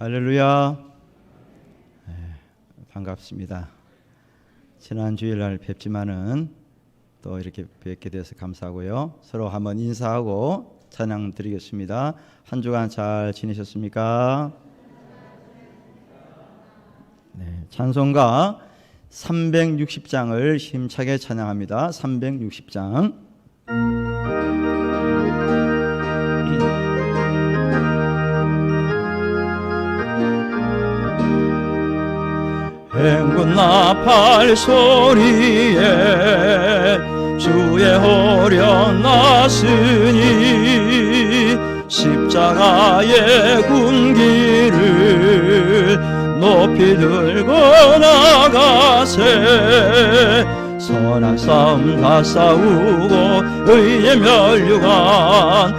할렐루야. 반갑습니다. 지난 주일날 뵙지만은 또 이렇게 뵙게 돼서 감사하고요. 서로 한번 인사하고 찬양 드리겠습니다. 한 주간 잘 지내셨습니까? 네, 찬송가 360장을 힘차게 찬양합니다. 360장. 행군 나팔 소리에 주의 호령 나으니 십자가의 군기를 높이 들고 나가세. 선한 싸움 다 싸우고 의의 멸류관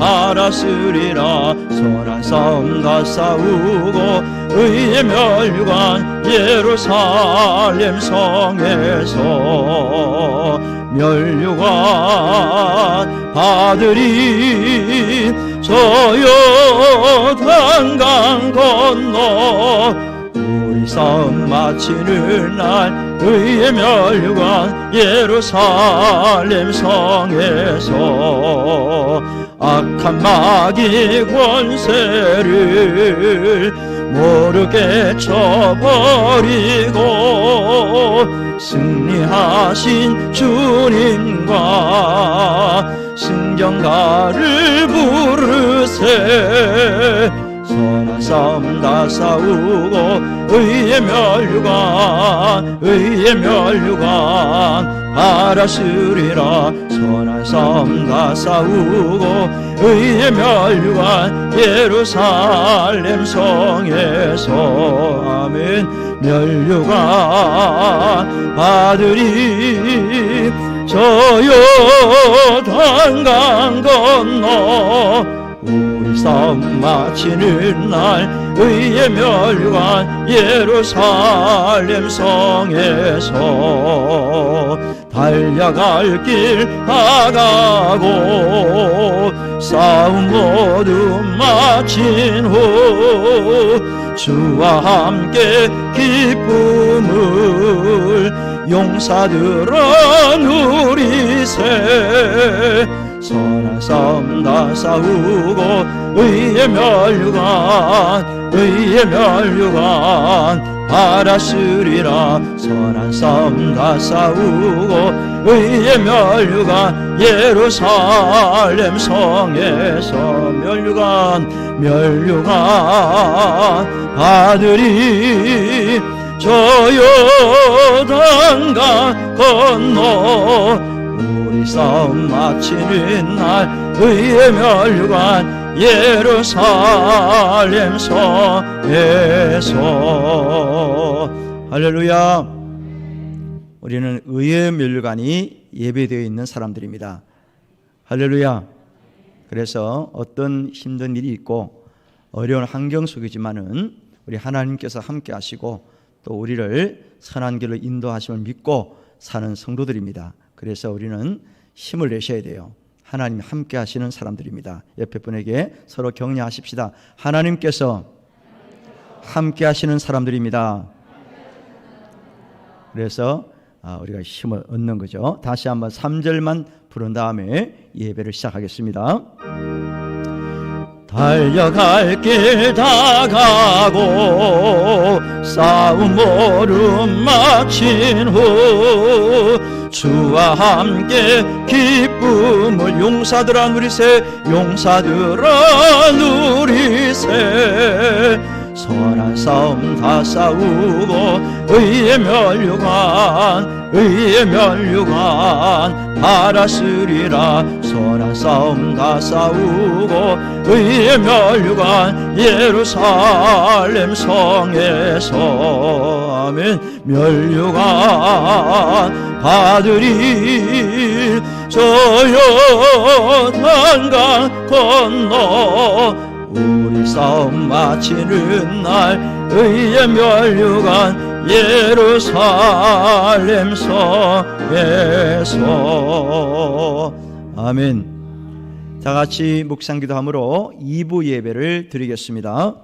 바라쓰리라. 선한 싸움 다 싸우고 의의 멸류관 예루살렘 성에서 멸류관 받으리. 저 요단강 건너 우리 싸움 마치는 날 의의 멸류관 예루살렘 성에서 악한 마귀 권세를 모르게 쳐버리고 승리하신 주님과 승전가를 부르세. 선한 싸움 다 싸우고 의의 멸류관 바라쓰리라. 선한 싸움 다 싸우고 의의 멸류관 예루살렘 성에서 아멘. 멸류관 받으리. 저 요단강 건너 우리 싸움 마치는 날 의의 멸류관 예루살렘 성에서 달려갈 길 다 가고 싸움 모두 마친 후 주와 함께 기쁨을 용사들아 누리세. 선한 싸움 다 싸우고 의의 멸류관 바라쓰리라. 선한 싸움 다 싸우고 의의 멸류관 예루살렘 성에서 멸류관 받으리. 저 요단강 건너 우리 싸움 마치는 날 의의 멸류관 예루살렘 성에서 할렐루야. 우리는 의의 멸류관이 예배되어 있는 사람들입니다. 할렐루야. 그래서 어떤 힘든 일이 있고 어려운 환경 속이지만은 우리 하나님께서 함께 하시고 또 우리를 선한 길로 인도하심을 믿고 사는 성도들입니다. 그래서 우리는 힘을 내셔야 돼요. 하나님이 함께 하시는 사람들입니다. 옆에 분에게 서로 격려하십시다. 하나님께서 함께 하시는 사람들입니다. 그래서 우리가 힘을 얻는 거죠. 다시 한번 3절만 부른 다음에 예배를 시작하겠습니다. 달려갈 길 다 가고 싸움 모두 마친 후 주와 함께 기쁨을 용사들아 누리세. 선한 싸움 다 싸우고 의의 멸류관 바라쓰리라. 선한 싸움 다 싸우고 의의 멸류관 예루살렘 성에서 아멘. 멸류관 받으리. 저 요단강 건너 우리 싸움 마치는 날 의의 멸류관 예루살렘 성에서 아멘. 다 같이 묵상기도함으로 2부 예배를 드리겠습니다.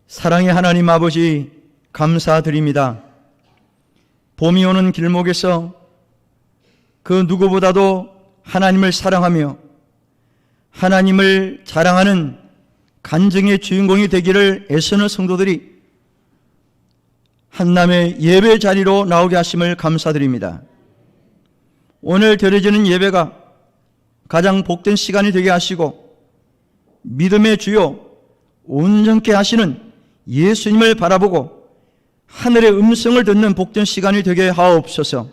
사랑의 하나님 아버지, 감사드립니다. 봄이 오는 길목에서 그 누구보다도 하나님을 사랑하며 하나님을 자랑하는 간증의 주인공이 되기를 애쓰는 성도들이 한남의 예배 자리로 나오게 하심을 감사드립니다. 오늘 드려지는 예배가 가장 복된 시간이 되게 하시고 믿음의 주요 온전케 하시는 예수님을 바라보고 하늘의 음성을 듣는 복된 시간이 되게 하옵소서.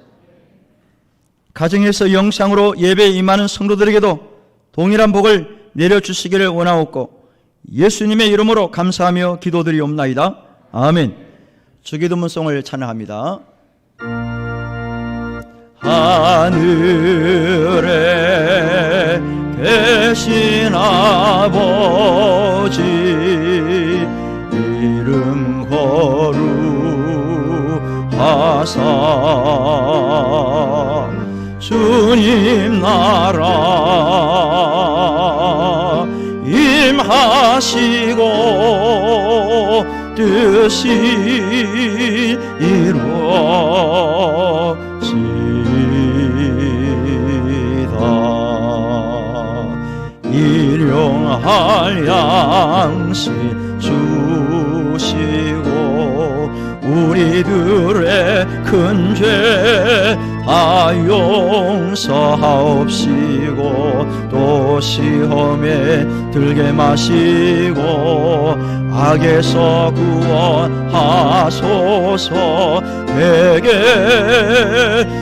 가정에서 영상으로 예배에 임하는 성도들에게도 동일한 복을 내려주시기를 원하옵고 예수님의 이름으로 감사하며 기도드리옵나이다. 아멘. 주기도문송을 찬양합니다. 하늘에 계신 아버지 이름 거룩하사 주님 나라 임하시고 뜻이 이루어지다. 일용할 양식 주시고 우리들의 큰 죄 다 용서하옵시고 또 시험에 들게 마시고 악에서 구원하소서. 내게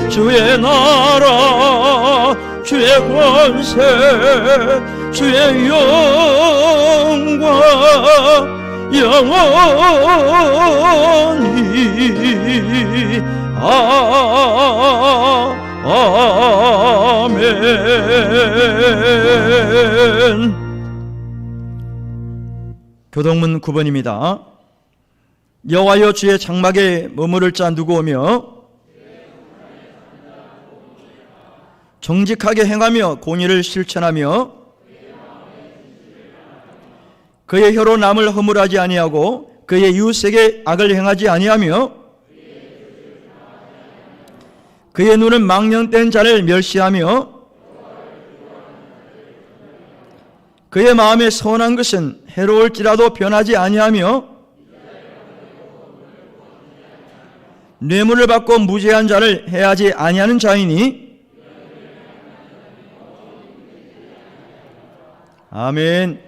주의 나라 주의 권세 주의 영광 영원히 아멘. 교동문 9번입니다. 여호와여 주의 장막에 머무를 자 누구 오며 정직하게 행하며 공의를 실천하며 그의 혀로 남을 허물하지 아니하고 그의 이웃에게 악을 행하지 아니하며 그의 눈은 망령된 자를 멸시하며 그의 마음에 선한 것은 해로울지라도 변하지 아니하며 뇌물을 받고 무죄한 자를 해하지 아니하는 자이니 아멘.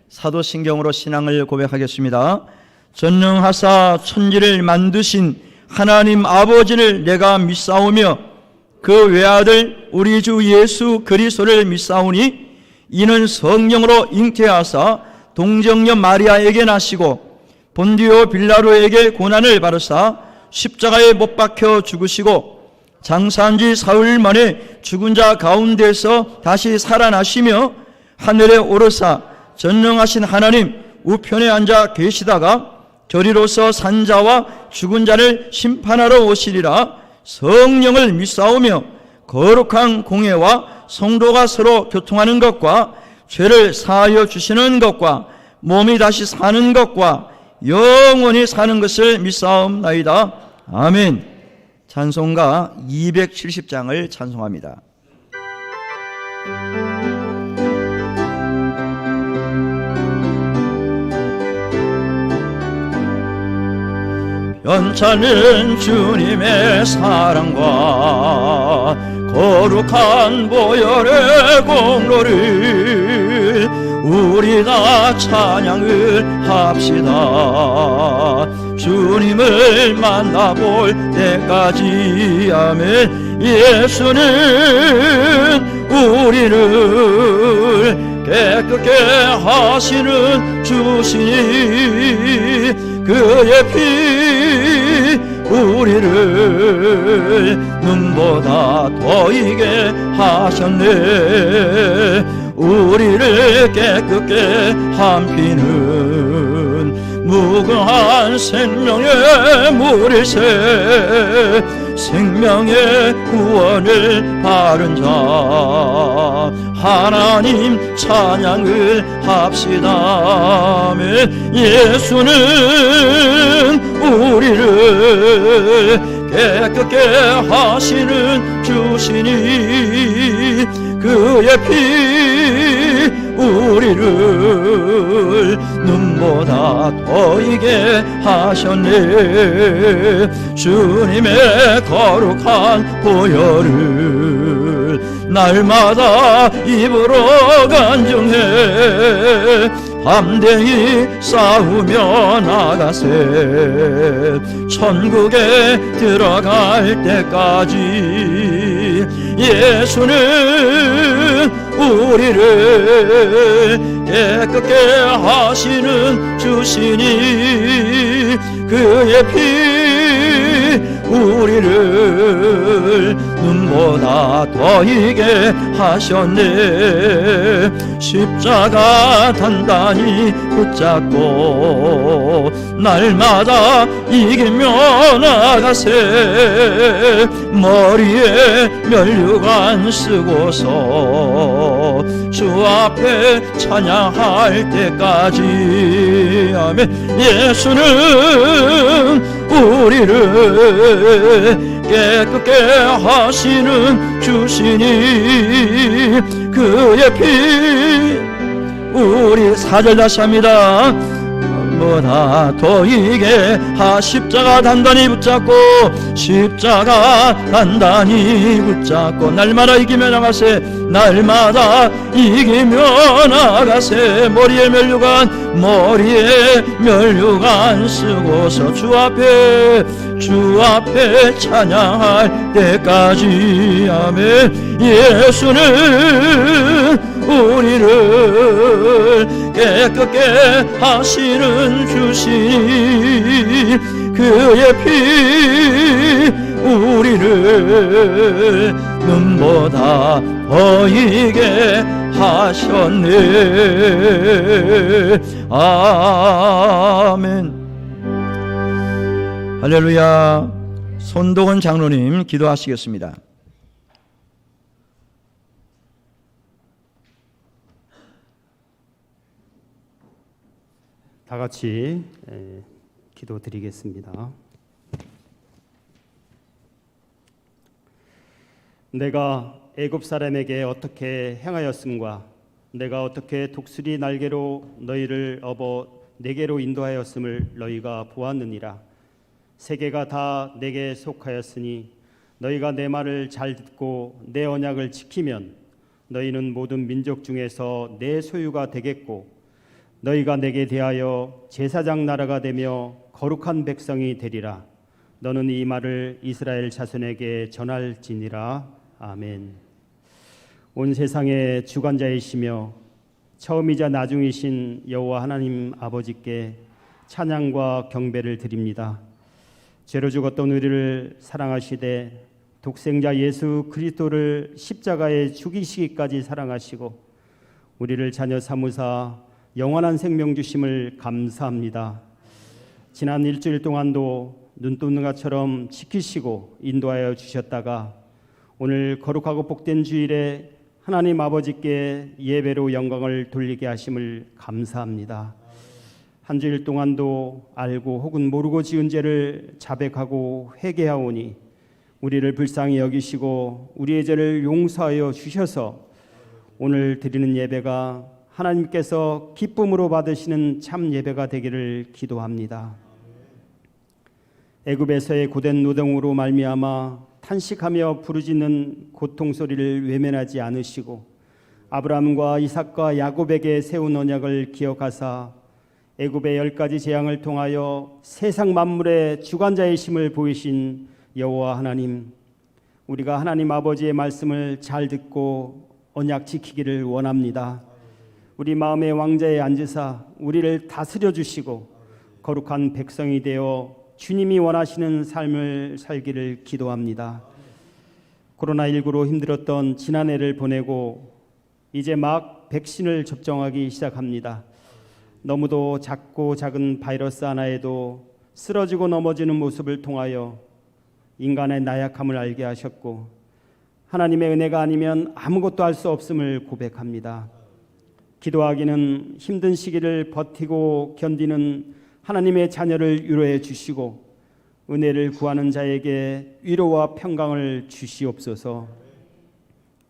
사도신경으로 신앙을 고백하겠습니다. 전능하사 천지를 만드신 하나님 아버지를 내가 믿사오며 그 외아들 우리 주 예수 그리스도를 믿사오니 이는 성령으로 잉태하사 동정녀 마리아에게 나시고 본디오 빌라도에게 고난을 받으사 십자가에 못 박혀 죽으시고 장사한 지 사흘 만에 죽은 자 가운데서 다시 살아나시며 하늘에 오르사 전능하신 하나님 우편에 앉아 계시다가 저리로서 산자와 죽은 자를 심판하러 오시리라. 성령을 믿사오며 거룩한 공회와 성도가 서로 교통하는 것과 죄를 사하여 주시는 것과 몸이 다시 사는 것과 영원히 사는 것을 믿사옵나이다. 아멘. 찬송가 270장을 찬송합니다. 연차는 주님의 사랑과 거룩한 보혈의 공로를 우리 다 찬양을 합시다. 주님을 만나볼 때까지. 아멘. 예수는 우리를 깨끗게 하시는 주시니 그의 피 우리를 눈보다 더 이게 하셨네. 우리를 깨끗게 한 피는 무궁한 생명의 물일새. 생명의 구원을 바른 자 하나님 찬양을 합시다. 예수는 우리를 깨끗게 하시는 주시니 그의 피 우리를 눈보다 더 이게 하셨네. 주님의 거룩한 보혈을 날마다 입으로 간증해 담대히 싸우며 나가세. 천국에 들어갈 때까지 예수는 우리를 깨끗게 하시는 주시니 그의 피 우리를 눈보다 더 이게 하셨네. 십자가 단단히 붙잡고 날마다 이기며 나가세. 머리에 면류관 쓰고서 주 앞에 찬양할 때까지. 아멘. 예수는 우리를 깨끗게 하시는 주시니 그의 피 우리 사절 다시 합니다. 보다 더 이게 십자가 단단히 붙잡고 십자가 단단히 붙잡고 날마다 이기며 나가세. 날마다 이기며 나가세. 머리에 면류관 쓰고서 주 앞에 찬양할 때까지. 아멘. 예수는 우리를 깨끗게 하시는 주시니 그의 피 우리를 눈보다 더 이게 하셨네. 아멘. 할렐루야. 손동원 장로님 기도하시겠습니다. 다 같이 기도드리겠습니다. 내가 애굽 사람에게 어떻게 행하였음과 내가 어떻게 독수리 날개로 너희를 업어 내게로 인도하였음을 너희가 보았느니라. 세계가 다 내게 속하였으니 너희가 내 말을 잘 듣고 내 언약을 지키면 너희는 모든 민족 중에서 내 소유가 되겠고 너희가 내게 대하여 제사장 나라가 되며 거룩한 백성이 되리라. 너는 이 말을 이스라엘 자손에게 전할지니라. 아멘. 온 세상의 주관자이시며 처음이자 나중이신 여호와 하나님 아버지께 찬양과 경배를 드립니다. 죄로 죽었던 우리를 사랑하시되 독생자 예수 그리스도를 십자가에 죽이시기까지 사랑하시고 우리를 자녀 삼으사 영원한 생명 주심을 감사합니다. 지난 일주일 동안도 눈뜨는 것처럼 지키시고 인도하여 주셨다가 오늘 거룩하고 복된 주일에 하나님 아버지께 예배로 영광을 돌리게 하심을 감사합니다. 한 주일 동안도 알고 혹은 모르고 지은 죄를 자백하고 회개하오니 우리를 불쌍히 여기시고 우리의 죄를 용서하여 주셔서 오늘 드리는 예배가 하나님께서 기쁨으로 받으시는 참 예배가 되기를 기도합니다. 애굽에서의 고된 노동으로 말미암아 탄식하며 부르짖는 고통 소리를 외면하지 않으시고 아브라함과 이삭과 야곱에게 세운 언약을 기억하사 애굽의 10가지 재앙을 통하여 세상 만물의 주관자이심을 보이신 여호와 하나님, 우리가 하나님 아버지의 말씀을 잘 듣고 언약 지키기를 원합니다. 우리 마음의 왕자에 앉으사 우리를 다스려 주시고 거룩한 백성이 되어 주님이 원하시는 삶을 살기를 기도합니다. 코로나19로 힘들었던 지난해를 보내고 이제 막 백신을 접종하기 시작합니다. 너무도 작고 작은 바이러스 하나에도 쓰러지고 넘어지는 모습을 통하여 인간의 나약함을 알게 하셨고 하나님의 은혜가 아니면 아무것도 할 수 없음을 고백합니다. 기도하기는 힘든 시기를 버티고 견디는 하나님의 자녀를 위로해 주시고 은혜를 구하는 자에게 위로와 평강을 주시옵소서.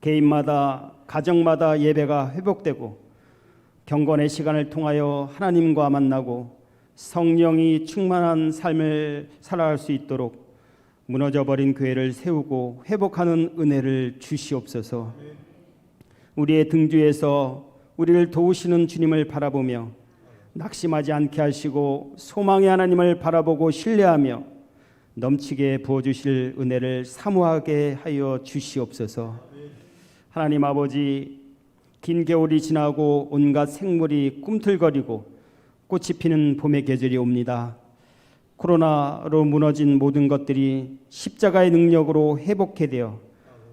개인마다 가정마다 예배가 회복되고 경건의 시간을 통하여 하나님과 만나고 성령이 충만한 삶을 살아갈 수 있도록 무너져버린 교회를 세우고 회복하는 은혜를 주시옵소서. 우리의 등 뒤에서 우리를 도우시는 주님을 바라보며 낙심하지 않게 하시고 소망의 하나님을 바라보고 신뢰하며 넘치게 부어주실 은혜를 사모하게 하여 주시옵소서. 하나님 아버지, 긴 겨울이 지나고 온갖 생물이 꿈틀거리고 꽃이 피는 봄의 계절이 옵니다. 코로나로 무너진 모든 것들이 십자가의 능력으로 회복해 되어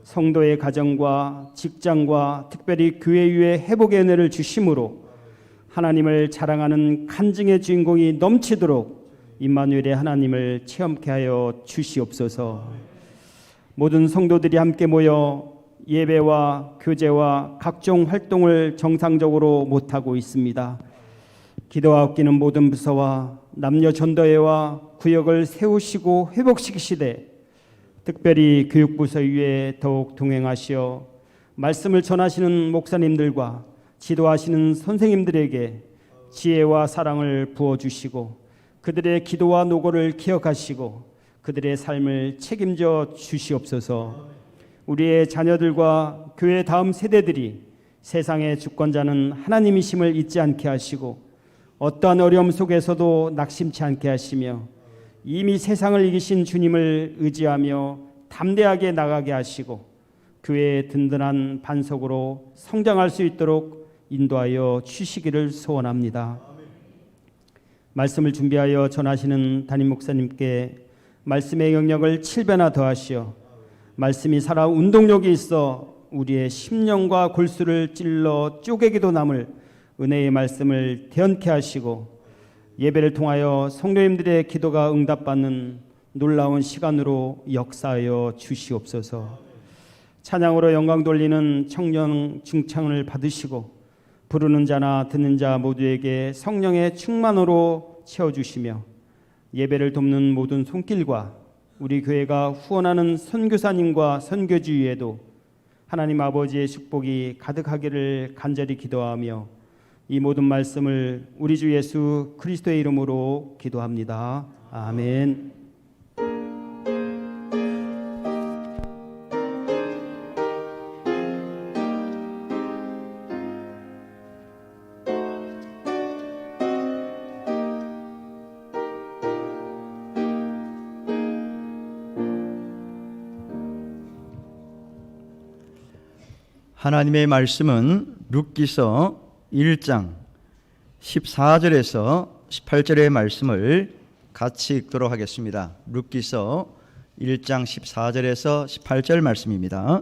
성도의 가정과 직장과 특별히 교회 위에 회복의 은혜를 주심으로 하나님을 자랑하는 간증의 주인공이 넘치도록 임마누엘의 하나님을 체험케 하여 주시옵소서. 모든 성도들이 함께 모여 예배와 교제와 각종 활동을 정상적으로 못하고 있습니다. 기도와 아끼는 모든 부서와 남녀 전도회와 구역을 세우시고 회복시키시되 특별히 교육부서 위에 더욱 동행하시어 말씀을 전하시는 목사님들과 지도하시는 선생님들에게 지혜와 사랑을 부어주시고 그들의 기도와 노고를 기억하시고 그들의 삶을 책임져 주시옵소서. 우리의 자녀들과 교회 다음 세대들이 세상의 주권자는 하나님이심을 잊지 않게 하시고 어떠한 어려움 속에서도 낙심치 않게 하시며 이미 세상을 이기신 주님을 의지하며 담대하게 나가게 하시고 교회의 든든한 반석으로 성장할 수 있도록 인도하여 주시기를 소원합니다. 말씀을 준비하여 전하시는 담임 목사님께 말씀의 영역을 7배나 더하시어 말씀이 살아 운동력이 있어 우리의 심령과 골수를 찔러 쪼개기도 남을 은혜의 말씀을 대언케 하시고 예배를 통하여 성도님들의 기도가 응답받는 놀라운 시간으로 역사하여 주시옵소서. 찬양으로 영광 돌리는 청년 중창을 받으시고 부르는 자나 듣는 자 모두에게 성령의 충만으로 채워주시며 예배를 돕는 모든 손길과 우리 교회가 후원하는 선교사님과 선교주 위에도 하나님 아버지의 축복이 가득하기를 간절히 기도하며 이 모든 말씀을 우리 주 예수 그리스도의 이름으로 기도합니다. 아멘. 하나님의 말씀은 룻기서 1장 14절에서 18절의 말씀을 같이 읽도록 하겠습니다. 룻기서 1장 14절에서 18절 말씀입니다.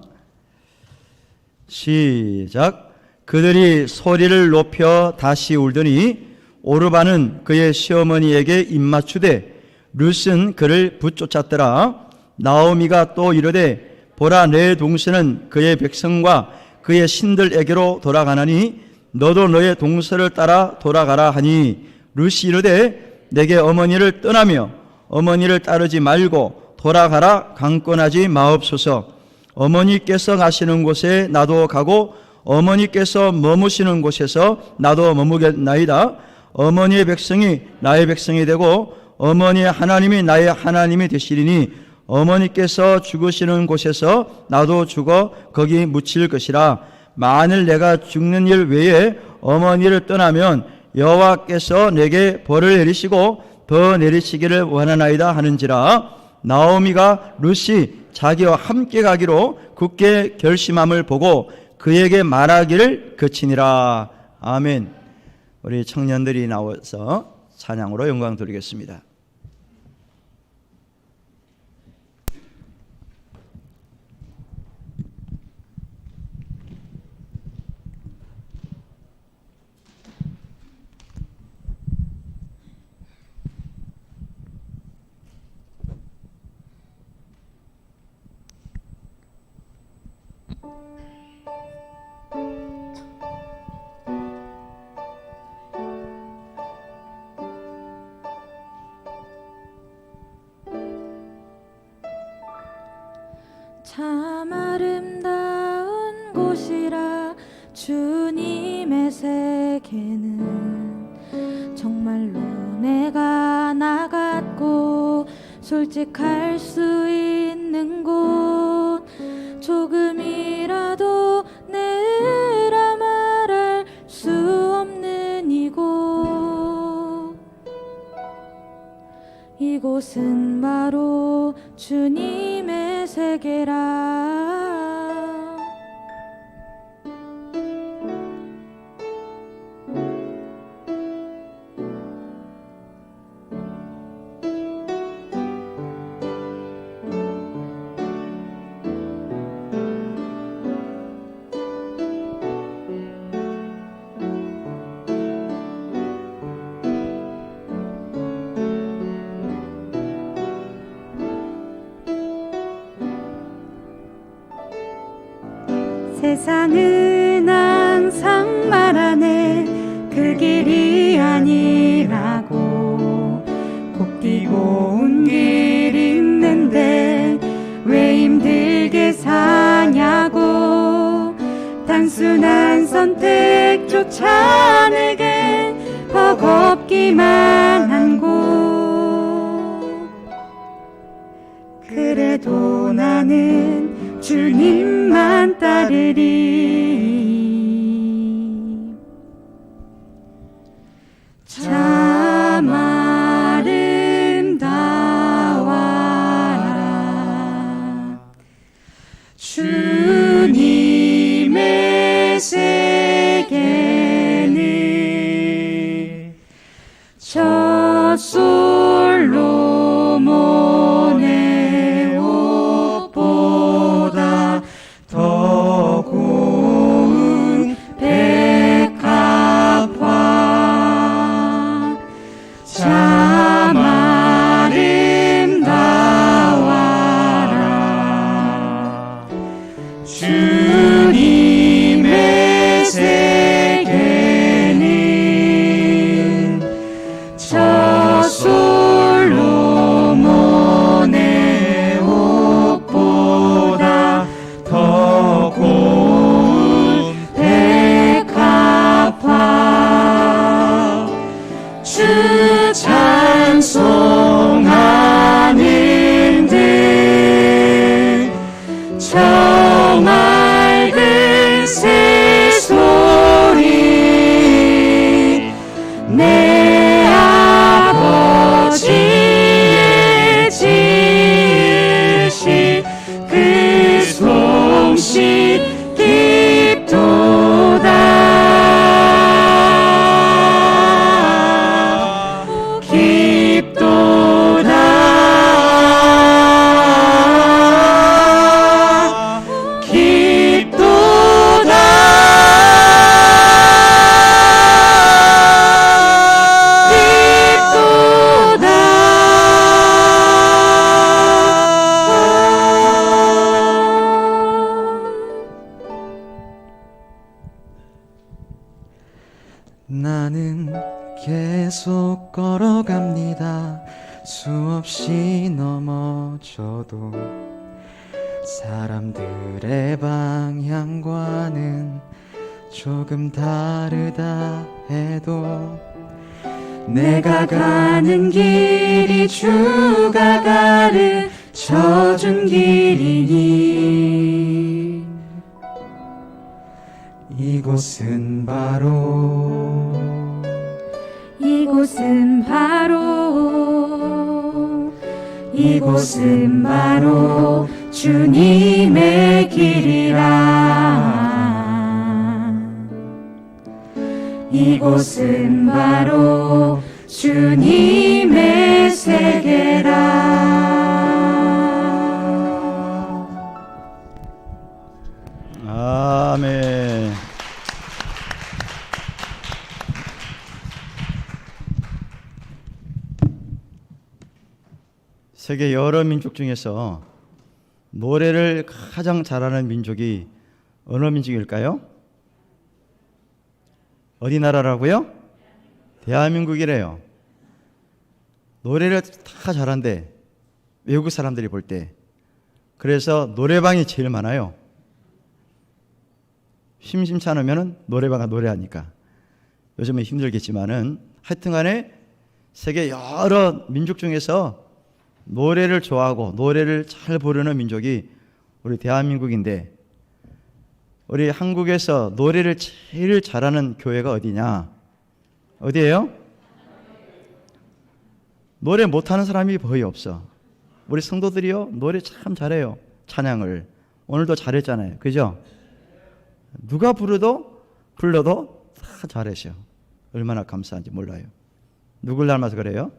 시작. 그들이 소리를 높여 다시 울더니 오르바는 그의 시어머니에게 입맞추되 룻은 그를 붙쫓았더라. 나오미가 또 이르되 보라, 내 동서는 그의 백성과 그의 신들에게로 돌아가나니 너도 너의 동서를 따라 돌아가라 하니 룻이 이르되 내게 어머니를 떠나며 어머니를 따르지 말고 돌아가라 강권하지 마옵소서. 어머니께서 가시는 곳에 나도 가고 어머니께서 머무시는 곳에서 나도 머무겠나이다. 어머니의 백성이 나의 백성이 되고 어머니의 하나님이 나의 하나님이 되시리니 어머니께서 죽으시는 곳에서 나도 죽어 거기 묻힐 것이라. 만일 내가 죽는 일 외에 어머니를 떠나면 여호와께서 내게 벌을 내리시고 더 내리시기를 원하나이다 하는지라. 나오미가 룻이 자기와 함께 가기로 굳게 결심함을 보고 그에게 말하기를 그치니라. 아멘. 우리 청년들이 나와서 찬양으로 영광 돌리겠습니다. 참 아름다운 곳이라 주님의 세계는 정말로 내가 나갔고 솔직할 수 있는 곳 조금이라도 내라 말할 수 없는 이곳 이곳은 바로 주님의 세계라. 세상은 항상 말하네 그 길이 아니라고. 곱디고 온 길 있는데 왜 힘들게 사냐고. 단순한 선택조차 내겐 버겁기만 한 곳. 그래도 나는 주님만 따르리. 참 아름다워라 주님의 세계는 저 솔로몬의 옷보다 더 고운 백합화. 참 아름다워라 주님의 세계는 저 솔로몬의 옷보다 더 고운 백합화. 주 찬송하는 듯 저 맑은 새소리 내 아버지의 지으신 그 솜씨 나는 계속 걸어갑니다. 수없이 넘어져도 사람들의 방향과는 조금 다르다 해도 내가 가는 길이 주가 가르쳐준 길이니 이곳은 바로 이곳은 바로 주님의 길이라. 이곳은 바로 주님의 세계라. 아멘. 세계 여러 민족 중에서 노래를 가장 잘하는 민족이 어느 민족일까요? 어디 나라라고요? 대한민국이래요. 노래를 다 잘한대, 외국 사람들이 볼 때. 그래서 노래방이 제일 많아요. 심심치 않으면 노래방가 노래하니까. 요즘은 힘들겠지만은 하여튼간에 세계 여러 민족 중에서 노래를 좋아하고 노래를 잘 부르는 민족이 우리 대한민국인데, 우리 한국에서 노래를 제일 잘하는 교회가 어디냐? 어디예요? 노래 못하는 사람이 거의 없어. 우리 성도들이요, 노래 참 잘해요. 찬양을 오늘도 잘했잖아요, 그죠? 누가 불러도 다 잘하셔. 얼마나 감사한지 몰라요. 누굴 닮아서 그래요?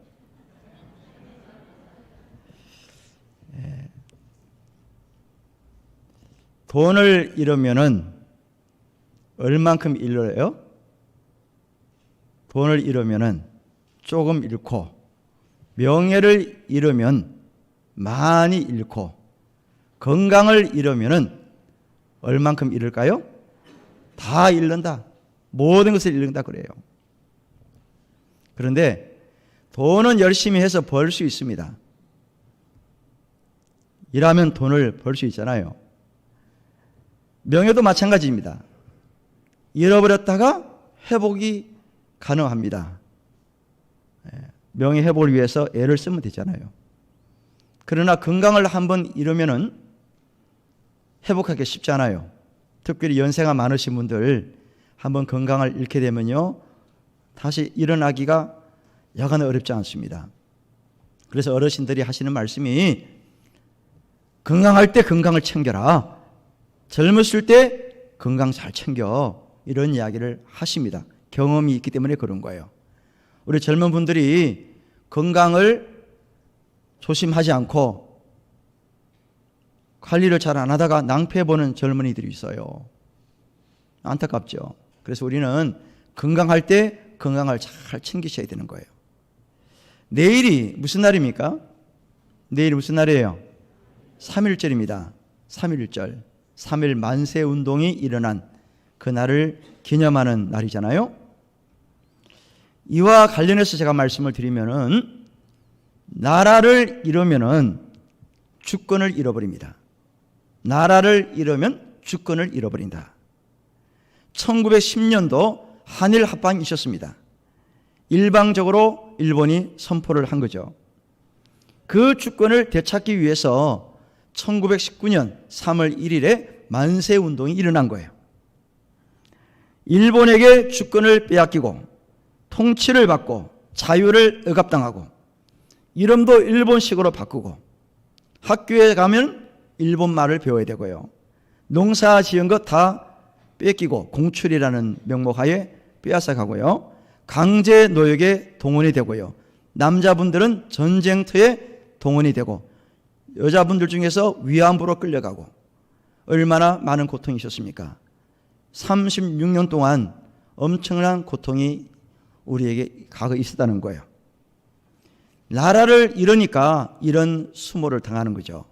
돈을 잃으면은 얼만큼 잃어요? 돈을 잃으면은 조금 잃고, 명예를 잃으면 많이 잃고, 건강을 잃으면은 얼만큼 잃을까요? 다 잃는다. 모든 것을 잃는다 그래요. 그런데 돈은 열심히 해서 벌 수 있습니다. 일하면 돈을 벌 수 있잖아요. 명예도 마찬가지입니다. 잃어버렸다가 회복이 가능합니다. 명예 회복을 위해서 애를 쓰면 되잖아요. 그러나 건강을 한번 잃으면은 회복하기 쉽지 않아요. 특별히 연세가 많으신 분들 한번 건강을 잃게 되면요, 다시 일어나기가 여간 어렵지 않습니다. 그래서 어르신들이 하시는 말씀이 건강할 때 건강을 챙겨라. 젊었을 때 건강 잘 챙겨. 이런 이야기를 하십니다. 경험이 있기 때문에 그런 거예요. 우리 젊은 분들이 건강을 조심하지 않고 관리를 잘 안 하다가 낭패보는 젊은이들이 있어요. 안타깝죠. 그래서 우리는 건강할 때 건강을 잘 챙기셔야 되는 거예요. 내일이 무슨 날입니까? 내일이 무슨 날이에요? 3.1절입니다. 3.1절. 3.1 만세 운동이 일어난 그날을 기념하는 날이잖아요. 이와 관련해서 제가 말씀을 드리면은, 나라를 잃으면은 주권을 잃어버립니다. 나라를 잃으면 주권을 잃어버린다. 1910년도 한일 합방이 있었습니다. 일방적으로 일본이 선포를 한 거죠. 그 주권을 되찾기 위해서 1919년 3월 1일에 만세운동이 일어난 거예요. 일본에게 주권을 빼앗기고 통치를 받고 자유를 억압당하고 이름도 일본식으로 바꾸고 학교에 가면 일본말을 배워야 되고요. 농사 지은 것 다 뺏기고 공출이라는 명목하에 빼앗아 가고요. 강제 노역에 동원이 되고요. 남자분들은 전쟁터에 동원이 되고 여자분들 중에서 위안부로 끌려가고 얼마나 많은 고통이 있었습니까? 36년 동안 엄청난 고통이 우리에게 과거에 있었다는 거예요. 나라를 잃으니까 이런 수모를 당하는 거죠.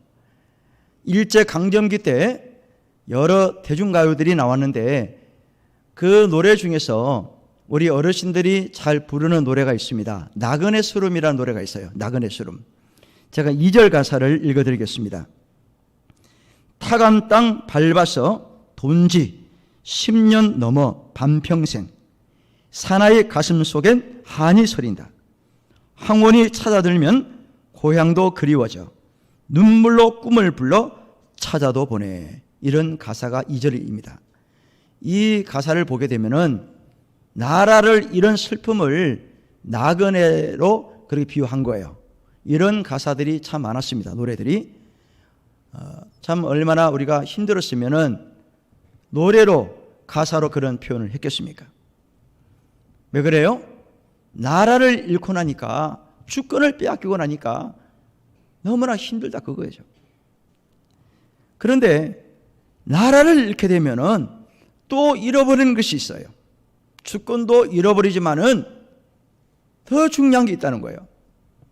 일제강점기 때 여러 대중가요들이 나왔는데 그 노래 중에서 우리 어르신들이 잘 부르는 노래가 있습니다. 나그네 수름이라는 노래가 있어요. 나그네 수름. 제가 2절 가사를 읽어드리겠습니다. 타간 땅 밟아서 돈지 10년 넘어 반평생 사나이 가슴 속엔 한이 서린다. 황혼이 찾아들면 고향도 그리워져 눈물로 꿈을 불러 찾아도 보내. 이런 가사가 2절입니다. 이 가사를 보게 되면은 나라를 잃은 슬픔을 나그네로 그렇게 비유한 거예요. 이런 가사들이 참 많았습니다. 노래들이. 참 얼마나 우리가 힘들었으면은 노래로 가사로 그런 표현을 했겠습니까? 왜 그래요? 나라를 잃고 나니까, 주권을 빼앗기고 나니까 너무나 힘들다 그거죠. 그런데 나라를 잃게 되면은 또 잃어버리는 것이 있어요. 주권도 잃어버리지만은 더 중요한 게 있다는 거예요.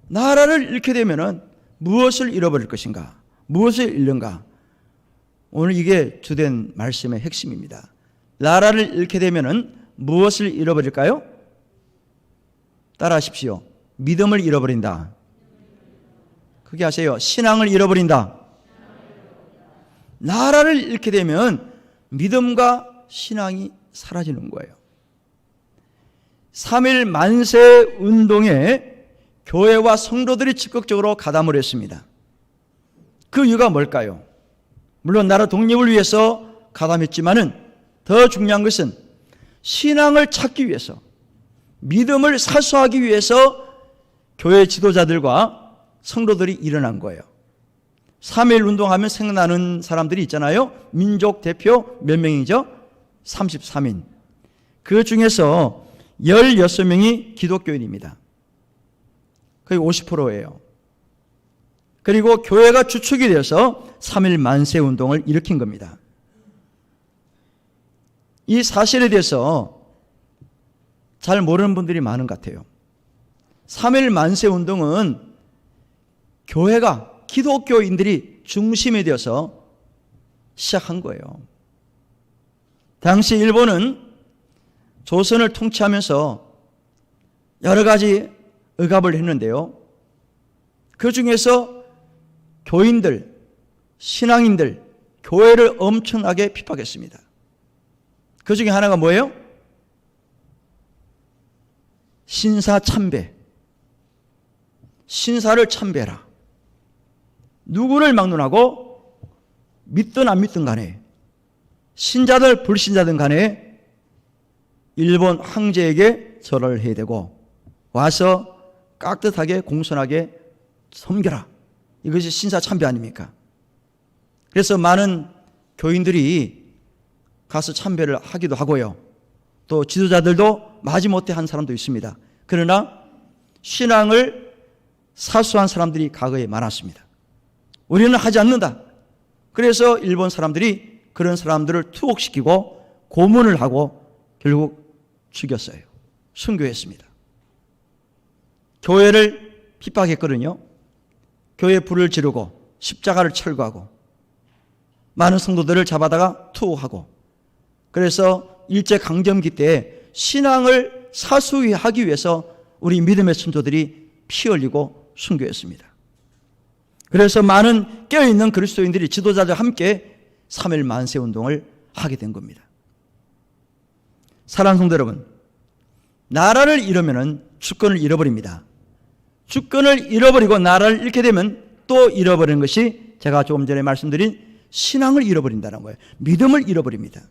나라를 잃게 되면은 무엇을 잃어버릴 것인가? 무엇을 잃는가? 오늘 이게 주된 말씀의 핵심입니다. 나라를 잃게 되면은 무엇을 잃어버릴까요? 따라하십시오. 믿음을 잃어버린다. 그게 하세요. 신앙을 잃어버린다. 나라를 잃게 되면 믿음과 신앙이 사라지는 거예요. 3.1 만세 운동에 교회와 성도들이 적극적으로 가담을 했습니다. 그 이유가 뭘까요? 물론 나라 독립을 위해서 가담했지만은 더 중요한 것은 신앙을 찾기 위해서, 믿음을 사수하기 위해서 교회 지도자들과 성도들이 일어난 거예요. 3.1 운동하면 생각나는 사람들이 있잖아요. 민족 대표 몇 명이죠? 33인. 그 중에서 16명이 기독교인입니다. 거의 50%예요. 그리고 교회가 주축이 되어서 3.1 만세 운동을 일으킨 겁니다. 이 사실에 대해서 잘 모르는 분들이 많은 것 같아요. 3.1 만세 운동은 교회가, 기독교인들이 중심이 되어서 시작한 거예요. 당시 일본은 조선을 통치하면서 여러 가지 억압을 했는데요. 그 중에서 교인들, 신앙인들, 교회를 엄청나게 핍박했습니다. 그 중에 하나가 뭐예요? 신사 참배. 신사를 참배해라. 누구를 막론하고 믿든 안 믿든 간에, 신자들 불신자든 간에 일본 황제에게 절을 해야 되고 와서 깍듯하게 공손하게 섬겨라. 이것이 신사 참배 아닙니까? 그래서 많은 교인들이 가서 참배를 하기도 하고요. 또 지도자들도 마지못해 한 사람도 있습니다. 그러나 신앙을 사수한 사람들이 과거에 많았습니다. 우리는 하지 않는다. 그래서 일본 사람들이 그런 사람들을 투옥시키고 고문을 하고 결국 죽였어요. 순교했습니다. 교회를 핍박했거든요. 교회에 불을 지르고 십자가를 철거하고 많은 성도들을 잡아다가 투옥하고, 그래서 일제강점기 때 신앙을 사수하기 위해서 우리 믿음의 선조들이 피 흘리고 순교했습니다. 그래서 많은 깨어있는 그리스도인들이 지도자들과 함께 3.1 만세 운동을 하게 된 겁니다. 사랑하는 성도 여러분, 나라를 잃으면 주권을 잃어버립니다. 주권을 잃어버리고 나라를 잃게 되면 또 잃어버리는 것이 제가 조금 전에 말씀드린 신앙을 잃어버린다는 거예요. 믿음을 잃어버립니다.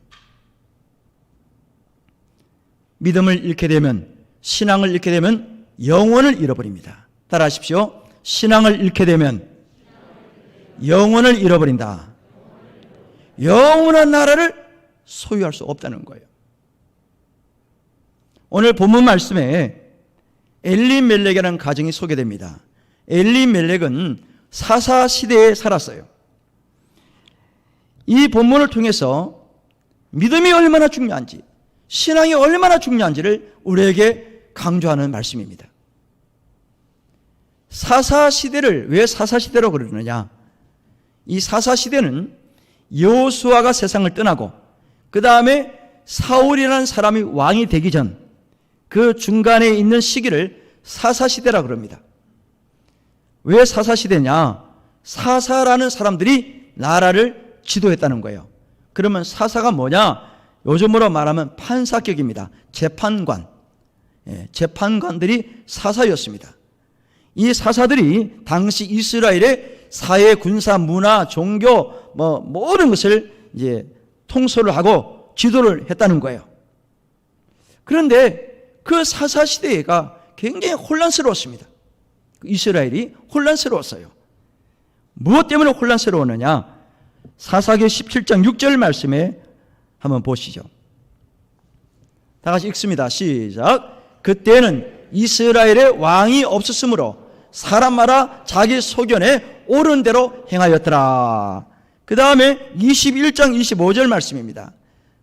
믿음을 잃게 되면, 신앙을 잃게 되면 영혼을 잃어버립니다. 따라하십시오. 신앙을 잃게 되면 영혼을 잃어버린다. 영원한 나라를 소유할 수 없다는 거예요. 오늘 본문 말씀에 엘리멜렉이라는 가정이 소개됩니다. 엘리멜렉은 사사 시대에 살았어요. 이 본문을 통해서 믿음이 얼마나 중요한지, 신앙이 얼마나 중요한지를 우리에게 강조하는 말씀입니다. 사사시대를 왜 사사시대로 그러느냐? 이 사사시대는 여호수아가 세상을 떠나고 그 다음에 사울이라는 사람이 왕이 되기 전 그 중간에 있는 시기를 사사시대라 그럽니다. 왜 사사시대냐? 사사라는 사람들이 나라를 지도했다는 거예요. 그러면 사사가 뭐냐? 요즘으로 말하면 판사격입니다. 재판관. 재판관들이 사사였습니다. 이 사사들이 당시 이스라엘의 사회, 군사, 문화, 종교 모든 것을 이제 통솔을 하고 지도를 했다는 거예요. 그런데 그 사사시대가 굉장히 혼란스러웠습니다. 이스라엘이 혼란스러웠어요. 무엇 때문에 혼란스러웠느냐? 사사기 17장 6절 말씀에 한번 보시죠. 다 같이 읽습니다. 시작. 그때는 이스라엘의 왕이 없었으므로 사람마다 자기 소견에 옳은 대로 행하였더라. 그 다음에 21장 25절 말씀입니다.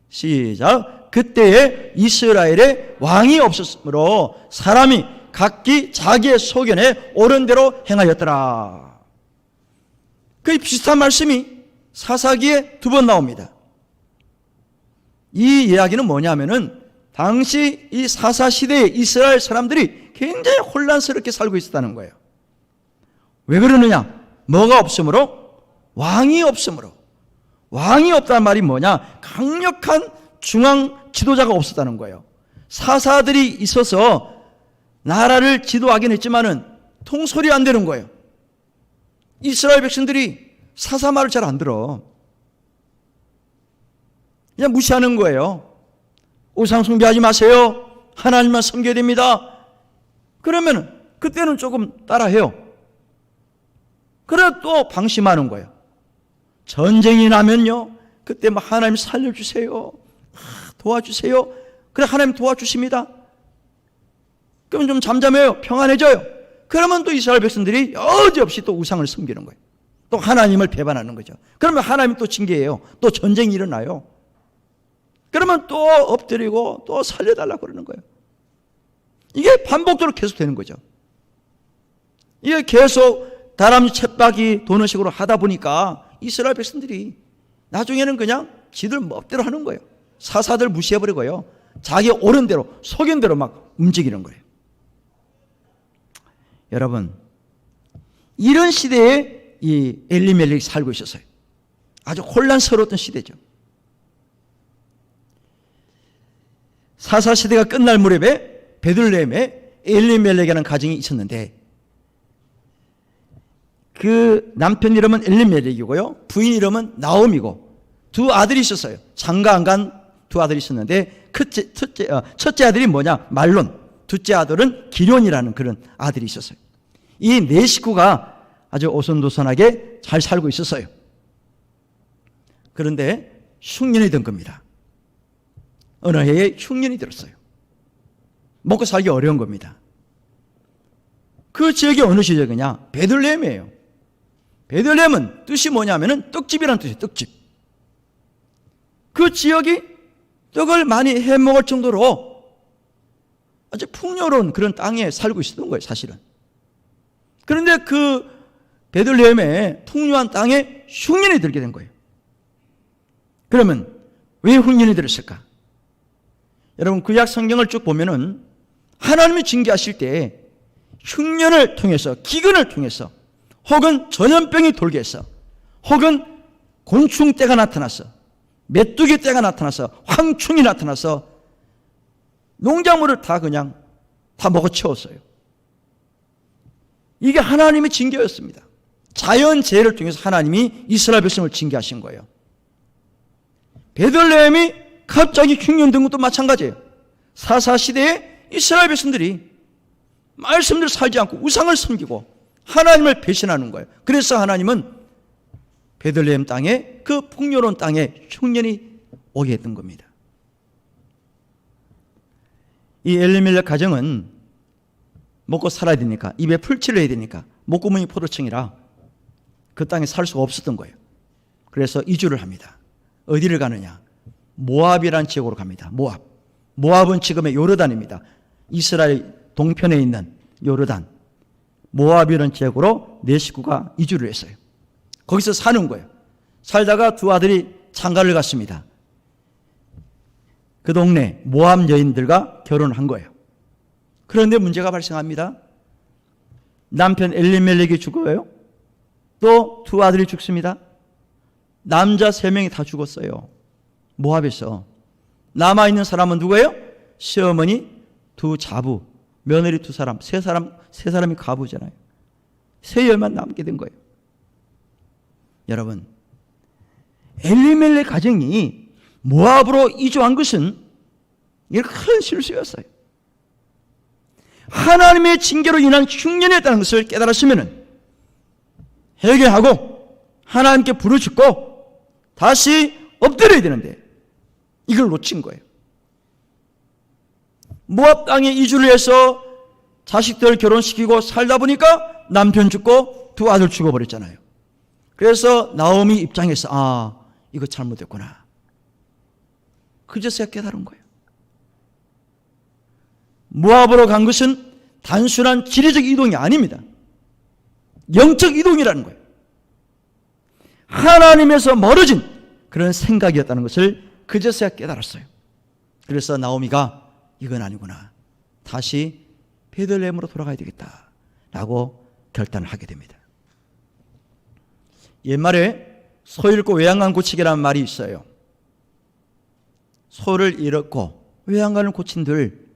시작. 그때에 이스라엘에 왕이 없었으므로 사람이 각기 자기의 소견에 옳은 대로 행하였더라. 그 비슷한 말씀이 사사기에 2번 나옵니다. 이 이야기는 뭐냐면은 당시 이 사사 시대의 이스라엘 사람들이 굉장히 혼란스럽게 살고 있었다는 거예요. 왜 그러느냐? 뭐가 없으므로? 왕이 없으므로. 왕이 없다는 말이 뭐냐? 강력한 중앙 지도자가 없었다는 거예요. 사사들이 있어서 나라를 지도하긴 했지만은 통솔이 안 되는 거예요. 이스라엘 백성들이 사사 말을 잘 안 들어. 그냥 무시하는 거예요. 우상 숭배하지 마세요. 하나님만 섬겨야 됩니다. 그러면 그때는 조금 따라해요. 그래 또 방심하는 거예요. 전쟁이 나면요, 그때 막 하나님 살려주세요, 도와주세요. 그래 하나님 도와주십니다. 그럼 좀 잠잠해요. 평안해져요. 그러면 또 이스라엘 백성들이 여지없이 또 우상을 섬기는 거예요. 또 하나님을 배반하는 거죠. 그러면 하나님 또 징계해요. 또 전쟁이 일어나요. 그러면 또 엎드리고 또 살려달라고 그러는 거예요. 이게 반복적으로 계속 되는 거죠. 이게 계속 다람쥐 쳇바퀴 도는 식으로 하다 보니까 이스라엘 백성들이 나중에는 그냥 지들 멋대로 하는 거예요. 사사들 무시해버리고요, 자기 옳은 대로 속인 대로 막 움직이는 거예요. 여러분, 이런 시대에 이 엘리멜렉이 살고 있었어요. 아주 혼란스러웠던 시대죠. 사사 시대가 끝날 무렵에 베들레헴에 엘리멜렉이라는 가정이 있었는데, 그 남편 이름은 엘리멜렉이고요, 부인 이름은 나옴이고, 두 아들이 있었어요. 장가 안 간 두 아들이 있었는데, 첫째 아들이 뭐냐? 말론. 둘째 아들은 기련이라는 그런 아들이 있었어요. 이 네 식구가 아주 오손도손하게 잘 살고 있었어요. 그런데 흉년이 든 겁니다. 어느 해에 흉년이 들었어요. 먹고 살기 어려운 겁니다. 그 지역이 어느 지역이냐? 베들레헴이에요. 베들레헴은 뜻이 뭐냐면은 떡집이라는 뜻이에요. 떡집. 그 지역이 떡을 많이 해먹을 정도로 아주 풍요로운 그런 땅에 살고 있었던 거예요, 사실은. 그런데 그 베들레헴의 풍요한 땅에 흉년이 들게 된 거예요. 그러면 왜 흉년이 들었을까? 여러분, 구약 성경을 쭉 보면은 하나님이 징계하실 때 흉년을 통해서, 기근을 통해서, 혹은 전염병이 돌게 해서, 혹은 곤충 때가 나타나서, 메뚜기 때가 나타나서, 황충이 나타나서 농작물을 다 그냥 다 먹어치웠어요. 이게 하나님의 징계였습니다. 자연재해를 통해서 하나님이 이스라엘 백성을 징계하신 거예요. 베들레헴이 갑자기 흉년 든 것도 마찬가지예요. 사사시대에 이스라엘 백성들이 말씀대로 살지 않고 우상을 섬기고 하나님을 배신하는 거예요. 그래서 하나님은 베들레헴 땅에, 그 풍요로운 땅에 흉년이 오게 했던 겁니다. 이 엘리멜렉 가정은 먹고 살아야 되니까, 입에 풀칠을 해야 되니까 목구멍이 포도청이라 그 땅에 살 수가 없었던 거예요. 그래서 이주를 합니다. 어디를 가느냐? 모압이라는 지역으로 갑니다. 모압은 지금의 요르단입니다. 이스라엘 동편에 있는 요르단, 모압이라는 지역으로 네 식구가 이주를 했어요. 거기서 사는 거예요. 살다가 두 아들이 장가를 갔습니다. 그 동네 모압 여인들과 결혼을 한 거예요. 그런데 문제가 발생합니다. 남편 엘리멜렉이 죽어요. 또 두 아들이 죽습니다. 남자 3명이 다 죽었어요. 모압에서. 남아있는 사람은 누구예요? 시어머니, 두 자부, 며느리 2사람, 세 사람이 가부잖아요. 세 열만 남게 된 거예요. 여러분, 엘리멜렉 가정이 모압으로 이주한 것은 이게 큰 실수였어요. 하나님의 징계로 인한 흉년이었다는 것을 깨달았으면 회개하고 하나님께 부르짖고 다시 엎드려야 되는데 이걸 놓친 거예요. 모압 땅에 이주를 해서 자식들 결혼시키고 살다 보니까 남편 죽고 두 아들 죽어버렸잖아요. 그래서 나오미 입장에서 이거 잘못됐구나. 그제서야 깨달은 거예요. 모압으로 간 것은 단순한 지리적 이동이 아닙니다. 영적 이동이라는 거예요. 하나님에서 멀어진 그런 생각이었다는 것을 그제서야 깨달았어요. 그래서 나오미가 이건 아니구나. 다시 베들레헴으로 돌아가야 되겠다라고 결단을 하게 됩니다. 옛말에 소 잃고 외양간 고치기라는 말이 있어요. 소를 잃었고 외양간을 고친들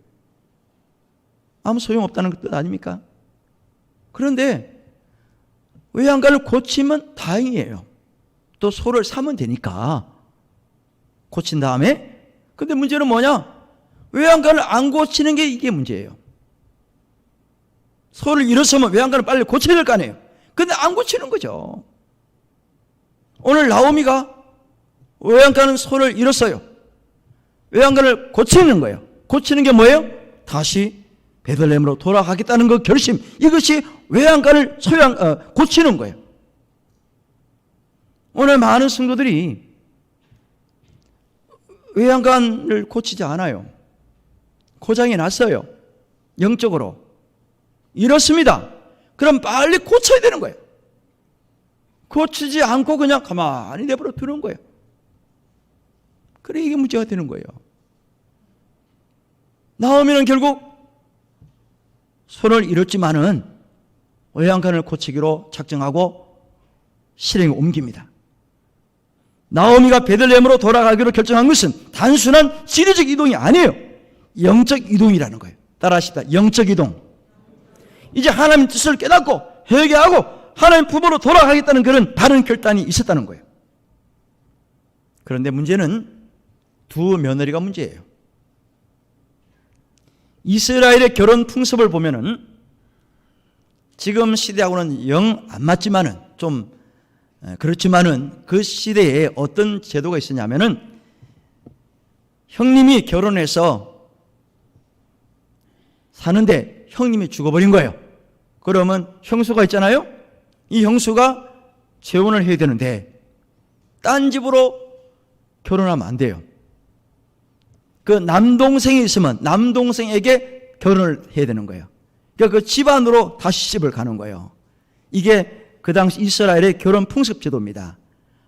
아무 소용없다는 뜻 아닙니까? 그런데 외양간을 고치면 다행이에요. 또 소를 사면 되니까 고친 다음에. 근데 문제는 뭐냐? 외양간을 안 고치는 게 이게 문제예요. 소를 잃었으면 외양간을 빨리 고쳐야 될 거 아니에요. 근데 안 고치는 거죠. 오늘 나오미가 외양간은 소를 잃었어요. 외양간을 고치는 거예요. 고치는 게 뭐예요? 다시 베들레헴으로 돌아가겠다는 그 결심, 이것이 외양간을 고치는 거예요. 오늘 많은 성도들이 외양간을 고치지 않아요. 고장이 났어요. 영적으로. 이렇습니다. 그럼 빨리 고쳐야 되는 거예요. 고치지 않고 그냥 가만히 내버려 두는 거예요. 그래, 이게 문제가 되는 거예요. 나오미는 결국 손을 잃었지만은 외양간을 고치기로 작정하고 실행에 옮깁니다. 나오미가 베들레헴으로 돌아가기로 결정한 것은 단순한 지리적 이동이 아니에요. 영적 이동이라는 거예요. 따라하십시다. 영적 이동. 이제 하나님 뜻을 깨닫고 회개하고 하나님 품으로 돌아가겠다는 그런 바른 결단이 있었다는 거예요. 그런데 문제는 두 며느리가 문제예요. 이스라엘의 결혼 풍습을 보면은 지금 시대하고는 영 안 맞지만은 좀 그렇지만은 그 시대에 어떤 제도가 있었냐면은 형님이 결혼해서 사는데 형님이 죽어버린 거예요. 그러면 형수가 있잖아요. 이 형수가 재혼을 해야 되는데 딴 집으로 결혼하면 안 돼요. 그 남동생이 있으면 남동생에게 결혼을 해야 되는 거예요. 그러니까 그 집안으로 다시 시집을 가는 거예요. 이게 그 당시 이스라엘의 결혼 풍습 제도입니다.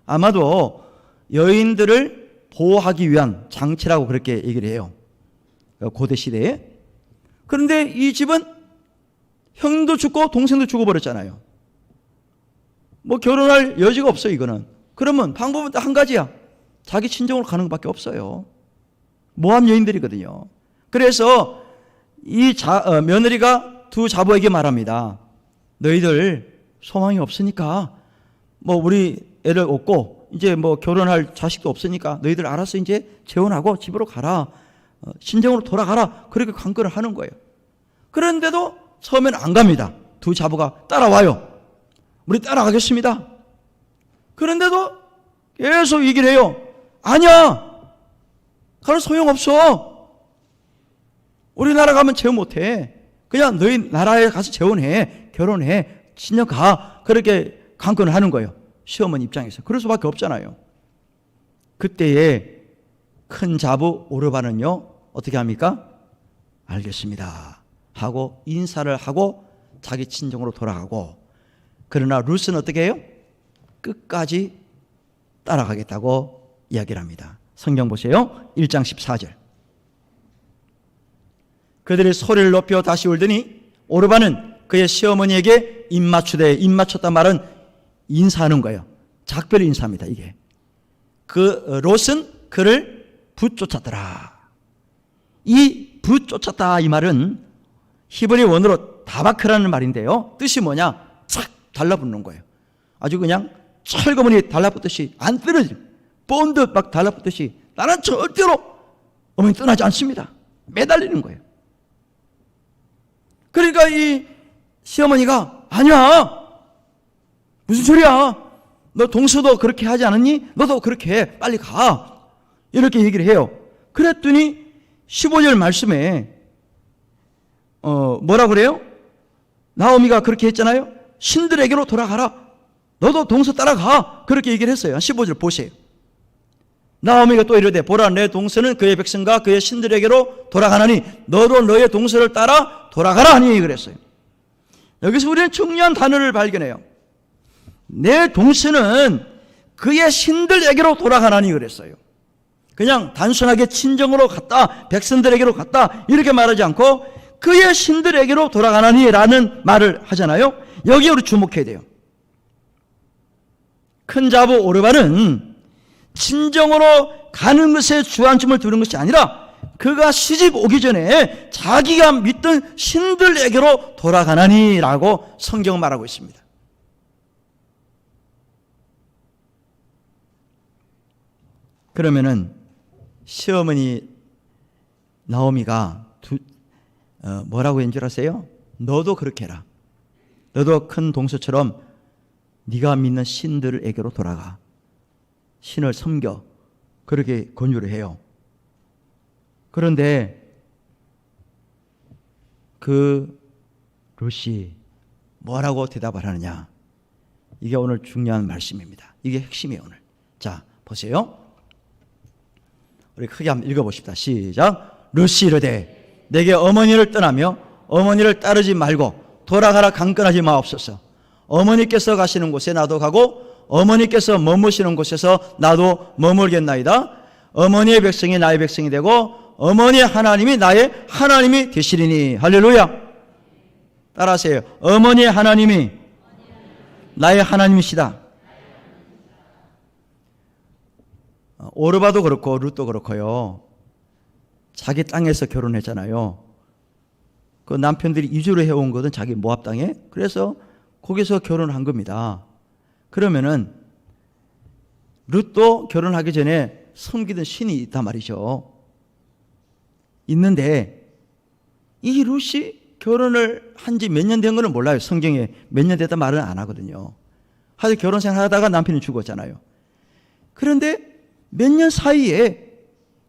아마도 여인들을 보호하기 위한 장치라고 그렇게 얘기를 해요. 고대 시대에. 그런데 이 집은 형도 죽고 동생도 죽어버렸잖아요. 뭐 결혼할 여지가 없어요, 이거는. 그러면 방법은 딱 한 가지야. 자기 친정으로 가는 것밖에 없어요. 모함 여인들이거든요. 그래서 이 며느리가 두 자부에게 말합니다. 너희들 소망이 없으니까 뭐 우리 애를 얻고 이제 뭐 결혼할 자식도 없으니까 너희들 알아서 이제 재혼하고 집으로 가라. 친정으로 돌아가라. 그렇게 강권을 하는 거예요. 그런데도 처음에는 안 갑니다. 두 자부가 따라와요. 우리 따라가겠습니다. 그런데도 계속 얘기를 해요. 아니야. 가는 소용없어. 우리나라 가면 재혼 못해. 그냥 너희 나라에 가서 재혼해. 결혼해. 친정 가. 그렇게 강권을 하는 거예요. 시어머니 입장에서. 그럴 수밖에 없잖아요. 그때에 큰 자부 오르바는요. 어떻게 합니까? 알겠습니다. 하고 인사를 하고 자기 친정으로 돌아가고, 그러나 룻은 어떻게 해요? 끝까지 따라가겠다고 이야기를 합니다. 성경 보세요. 1장 14절. 그들이 소리를 높여 다시 울더니 오르바는 그의 시어머니에게 입맞추되, 입맞췄단 말은 인사하는 거예요. 작별 인사입니다. 이게. 그 롯은 그를 붙쫓았더라. 이 붙쫓았다 이 말은 히브리 원어로 다바크라는 말인데요. 뜻이 뭐냐? 착 달라붙는 거예요. 아주 그냥 철거머니 달라붙듯이 안 떨어지고 본드 막 달라붙듯이 나는 절대로 어머니 떠나지 않습니다. 매달리는 거예요. 그러니까 이 시어머니가 아니야, 무슨 소리야, 너 동서도 그렇게 하지 않았니? 너도 그렇게 해, 빨리 가, 이렇게 얘기를 해요. 그랬더니 15절 말씀에 뭐라 그래요? 나오미가 그렇게 했잖아요. 신들에게로 돌아가라, 너도 동서 따라가, 그렇게 얘기를 했어요. 15절 보세요. 나오미가 또 이르되 보라, 내 동서는 그의 백성과 그의 신들에게로 돌아가나니 너도 너의 동서를 따라 돌아가라 하니 얘기를 했어요. 여기서 우리는 중요한 단어를 발견해요. 내 동서는 그의 신들에게로 돌아가나니 그랬어요. 그냥 단순하게 친정으로 갔다, 백성들에게로 갔다 이렇게 말하지 않고 그의 신들에게로 돌아가나니 라는 말을 하잖아요. 여기에 우리 주목해야 돼요. 큰 자부 오르반은 친정으로 가는 것에 주안점을 두는 것이 아니라 그가 시집 오기 전에 자기가 믿던 신들에게로 돌아가나니 라고 성경은 말하고 있습니다. 그러면은 시어머니 나오미가 뭐라고 했는 줄 아세요? 너도 그렇게 해라. 너도 큰 동서처럼 네가 믿는 신들에게로 돌아가, 신을 섬겨, 그렇게 권유를 해요. 그런데 그 룻이 뭐라고 대답을 하느냐, 이게 오늘 중요한 말씀입니다. 이게 핵심이에요 오늘. 자 보세요. 우리 크게 한번 읽어봅시다. 시작. 룻이 이르되 내게 어머니를 떠나며 어머니를 따르지 말고 돌아가라 강권하지 마옵소서. 어머니께서 가시는 곳에 나도 가고 어머니께서 머무시는 곳에서 나도 머물겠나이다. 어머니의 백성이 나의 백성이 되고 어머니의 하나님이 나의 하나님이 되시리니. 할렐루야. 따라하세요. 어머니의 하나님이 나의 하나님이시다. 오르바도 그렇고 룻도 그렇고요, 자기 땅에서 결혼했잖아요. 그 남편들이 이주를 해온 것은 자기 모압 땅에, 그래서 거기서 결혼한 겁니다. 그러면은 룻도 결혼하기 전에 섬기던 신이 있단 말이죠. 있는데 이 룻이 결혼을 한 지 몇 년 된 거는 몰라요. 성경에 몇 년 됐다 말은 안 하거든요. 하여튼 결혼 생활 하다가 남편이 죽었잖아요. 그런데 몇 년 사이에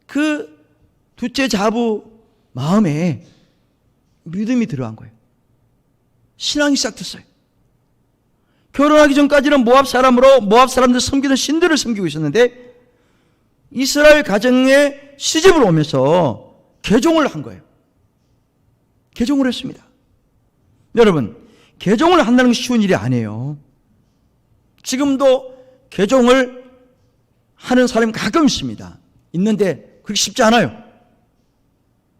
그 둘째 자부 마음에 믿음이 들어간 거예요. 신앙이 시작됐어요. 결혼하기 전까지는 모압 사람으로 모압 사람들 섬기던 신들을 섬기고 있었는데 이스라엘 가정에 시집을 오면서 개종을 한 거예요. 개종을 했습니다. 여러분, 개종을 한다는 게 쉬운 일이 아니에요. 지금도 개종을 하는 사람이 가끔 있습니다. 있는데 그게 쉽지 않아요.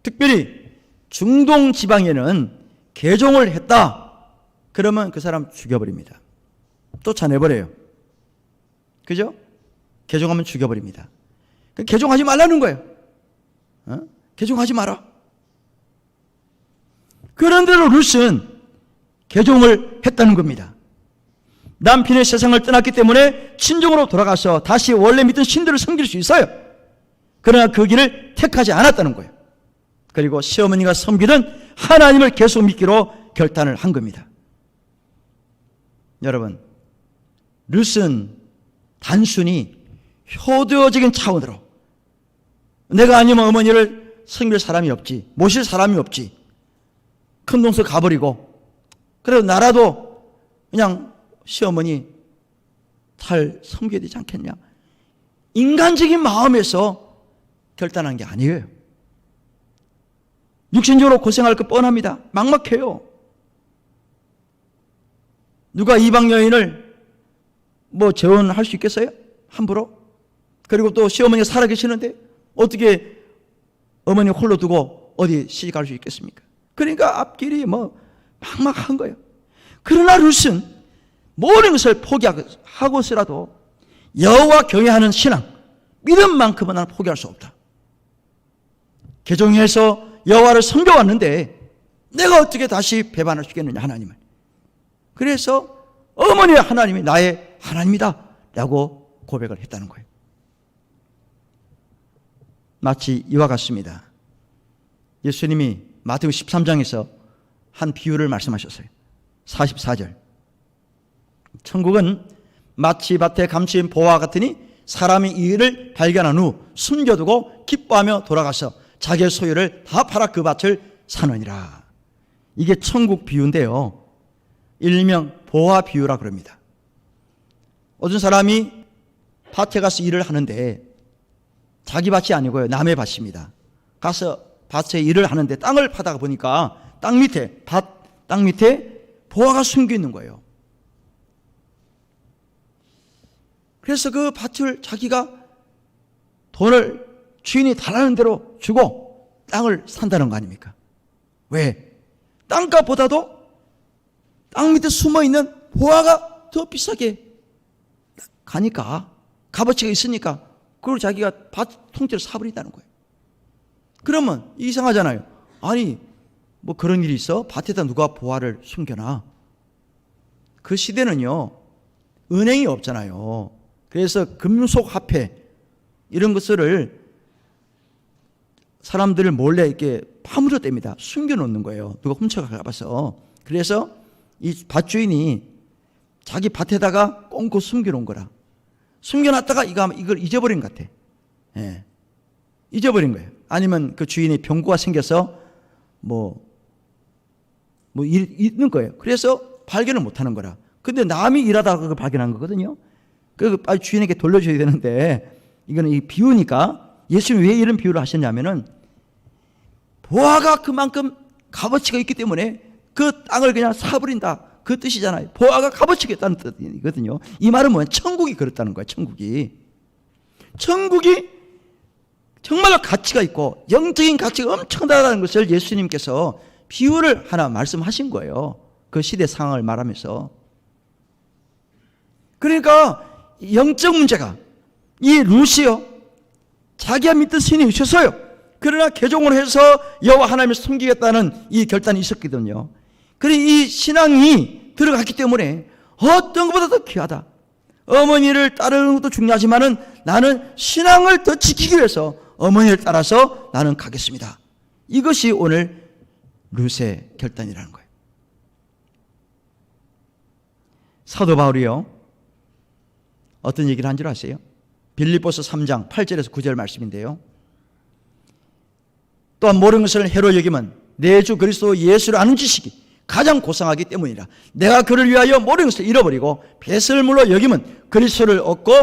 특별히 중동 지방에는 개종을 했다 그러면 그 사람 죽여버립니다. 쫓아내버려요. 그죠? 개종하면 죽여버립니다. 개종하지 말라는 거예요. 개종하지 마라. 그런데도 룻은 개종을 했다는 겁니다. 남편의 세상을 떠났기 때문에 친정으로 돌아가서 다시 원래 믿던 신들을 섬길 수 있어요. 그러나 그 길을 택하지 않았다는 거예요. 그리고 시어머니가 섬기던 하나님을 계속 믿기로 결단을 한 겁니다. 여러분, 룻은 단순히 효도적인 차원으로 내가 아니면 어머니를 섬길 사람이 없지, 모실 사람이 없지, 큰 동서 가버리고 그래도 나라도 그냥 시어머니 잘 섬겨야 되지 않겠냐, 인간적인 마음에서 결단한 게 아니에요. 육신적으로 고생할 거 뻔합니다. 막막해요. 누가 이방 여인을 재혼할 수 있겠어요? 함부로? 그리고 또 시어머니가 살아계시는데 어떻게 어머니 홀로 두고 어디 시집갈 수 있겠습니까? 그러니까 앞길이 막막한 거예요. 그러나 룻은 모든 것을 포기하고서라도 여호와 경외하는 신앙, 믿음만큼은 나는 포기할 수 없다. 개종해서 여호와를 섬겨왔는데 내가 어떻게 다시 배반할 수 있겠느냐, 하나님을. 그래서 어머니의 하나님이 나의 하나님이다 라고 고백을 했다는 거예요. 마치 이와 같습니다. 예수님이 마태복음 13장에서 한 비유를 말씀하셨어요. 44절. 천국은 마치 밭에 감추인 보화 같으니 사람이 이 일을 발견한 후 숨겨두고 기뻐하며 돌아가서 자기의 소유를 다 팔아 그 밭을 사느니라. 이게 천국 비유인데요, 일명 보화 비유라 그럽니다. 어떤 사람이 밭에 가서 일을 하는데 자기 밭이 아니고요, 남의 밭입니다. 가서 밭에 일을 하는데 땅을 파다가 보니까 땅 밑에 보화가 숨겨 있는 거예요. 그래서 그 밭을 자기가 돈을 주인이 달라는 대로 주고 땅을 산다는 거 아닙니까? 왜? 땅값보다도 땅 밑에 숨어있는 보화가 더 비싸게 가니까, 값어치가 있으니까 그걸 자기가 밭 통째로 사버린다는 거예요. 그러면 이상하잖아요. 아니 뭐 그런 일이 있어? 밭에다 누가 보화를 숨겨놔? 그 시대는요, 은행이 없잖아요. 그래서 금속화폐 이런 것을 사람들을 몰래 이렇게 파묻어댑니다. 숨겨놓는 거예요. 누가 훔쳐가봐서. 그래서 이 밭주인이 자기 밭에다가 꽁꽁 숨겨놓은 거라. 숨겨놨다가 이걸 잊어버린 것 같아. 예. 잊어버린 거예요. 아니면 그 주인이 병고가 생겨서 있는 거예요. 그래서 발견을 못 하는 거라. 근데 남이 일하다가 그걸 발견한 거거든요. 그 빨리 주인에게 돌려줘야 되는데, 이거는 이 비유니까. 예수님이 왜 이런 비유를 하셨냐면은 보화가 그만큼 값어치가 있기 때문에 그 땅을 그냥 사버린다, 그 뜻이잖아요. 보화가 값어치가 있다는 뜻이거든요. 이 말은 뭐야? 천국이 그렇다는 거예요. 천국이 정말로 가치가 있고 영적인 가치가 엄청나다는 것을 예수님께서 비유를 하나 말씀하신 거예요. 그 시대 상황을 말하면서. 그러니까 영적 문제가, 이 루시요, 자기가 믿던 신이 있었어요. 그러나 개종을 해서 여호와 하나님을 섬기겠다는 이 결단이 있었거든요. 그래 이 신앙이 들어갔기 때문에 어떤 것보다 더 귀하다. 어머니를 따르는 것도 중요하지만은 나는 신앙을 더 지키기 위해서 어머니를 따라서 나는 가겠습니다. 이것이 오늘 룻의 결단이라는 거예요. 사도 바울이요, 어떤 얘기를 한 줄 아세요? 빌립보서 3장 8절에서 9절 말씀인데요. 또한 모르는 것을 해로 여기면 내 주 그리스도 예수를 아는 지식이 가장 고상하기 때문이라. 내가 그를 위하여 모르는 것을 잃어버리고 배설물로 여기면 그리스도를 얻고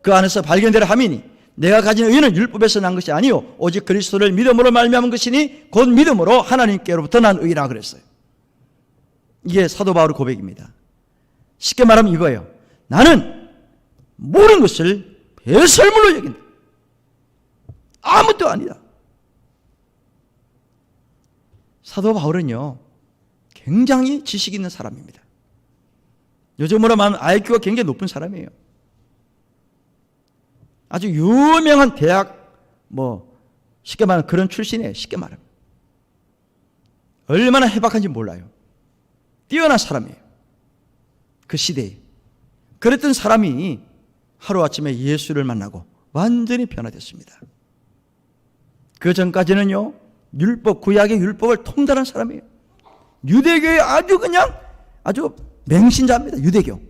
그 안에서 발견되라 함이니 내가 가진 의는 율법에서 난 것이 아니요 오직 그리스도를 믿음으로 말미암은 것이니 곧 믿음으로 하나님께로부터 난 의라 그랬어요. 이게 사도 바울의 고백입니다. 쉽게 말하면 이거예요. 나는 모르는 것을 배설물로 여긴다. 아무것도 아니다. 사도 바울은요, 굉장히 지식 있는 사람입니다. 요즘으로 말하면 IQ가 굉장히 높은 사람이에요. 아주 유명한 대학 쉽게 말하면 그런 출신이에요. 쉽게 말하면. 얼마나 해박한지 몰라요. 뛰어난 사람이에요. 그 시대에. 그랬던 사람이 하루아침에 예수를 만나고 완전히 변화됐습니다. 그 전까지는요, 구약의 율법을 통달한 사람이에요. 유대교의 아주 맹신자입니다. 유대교.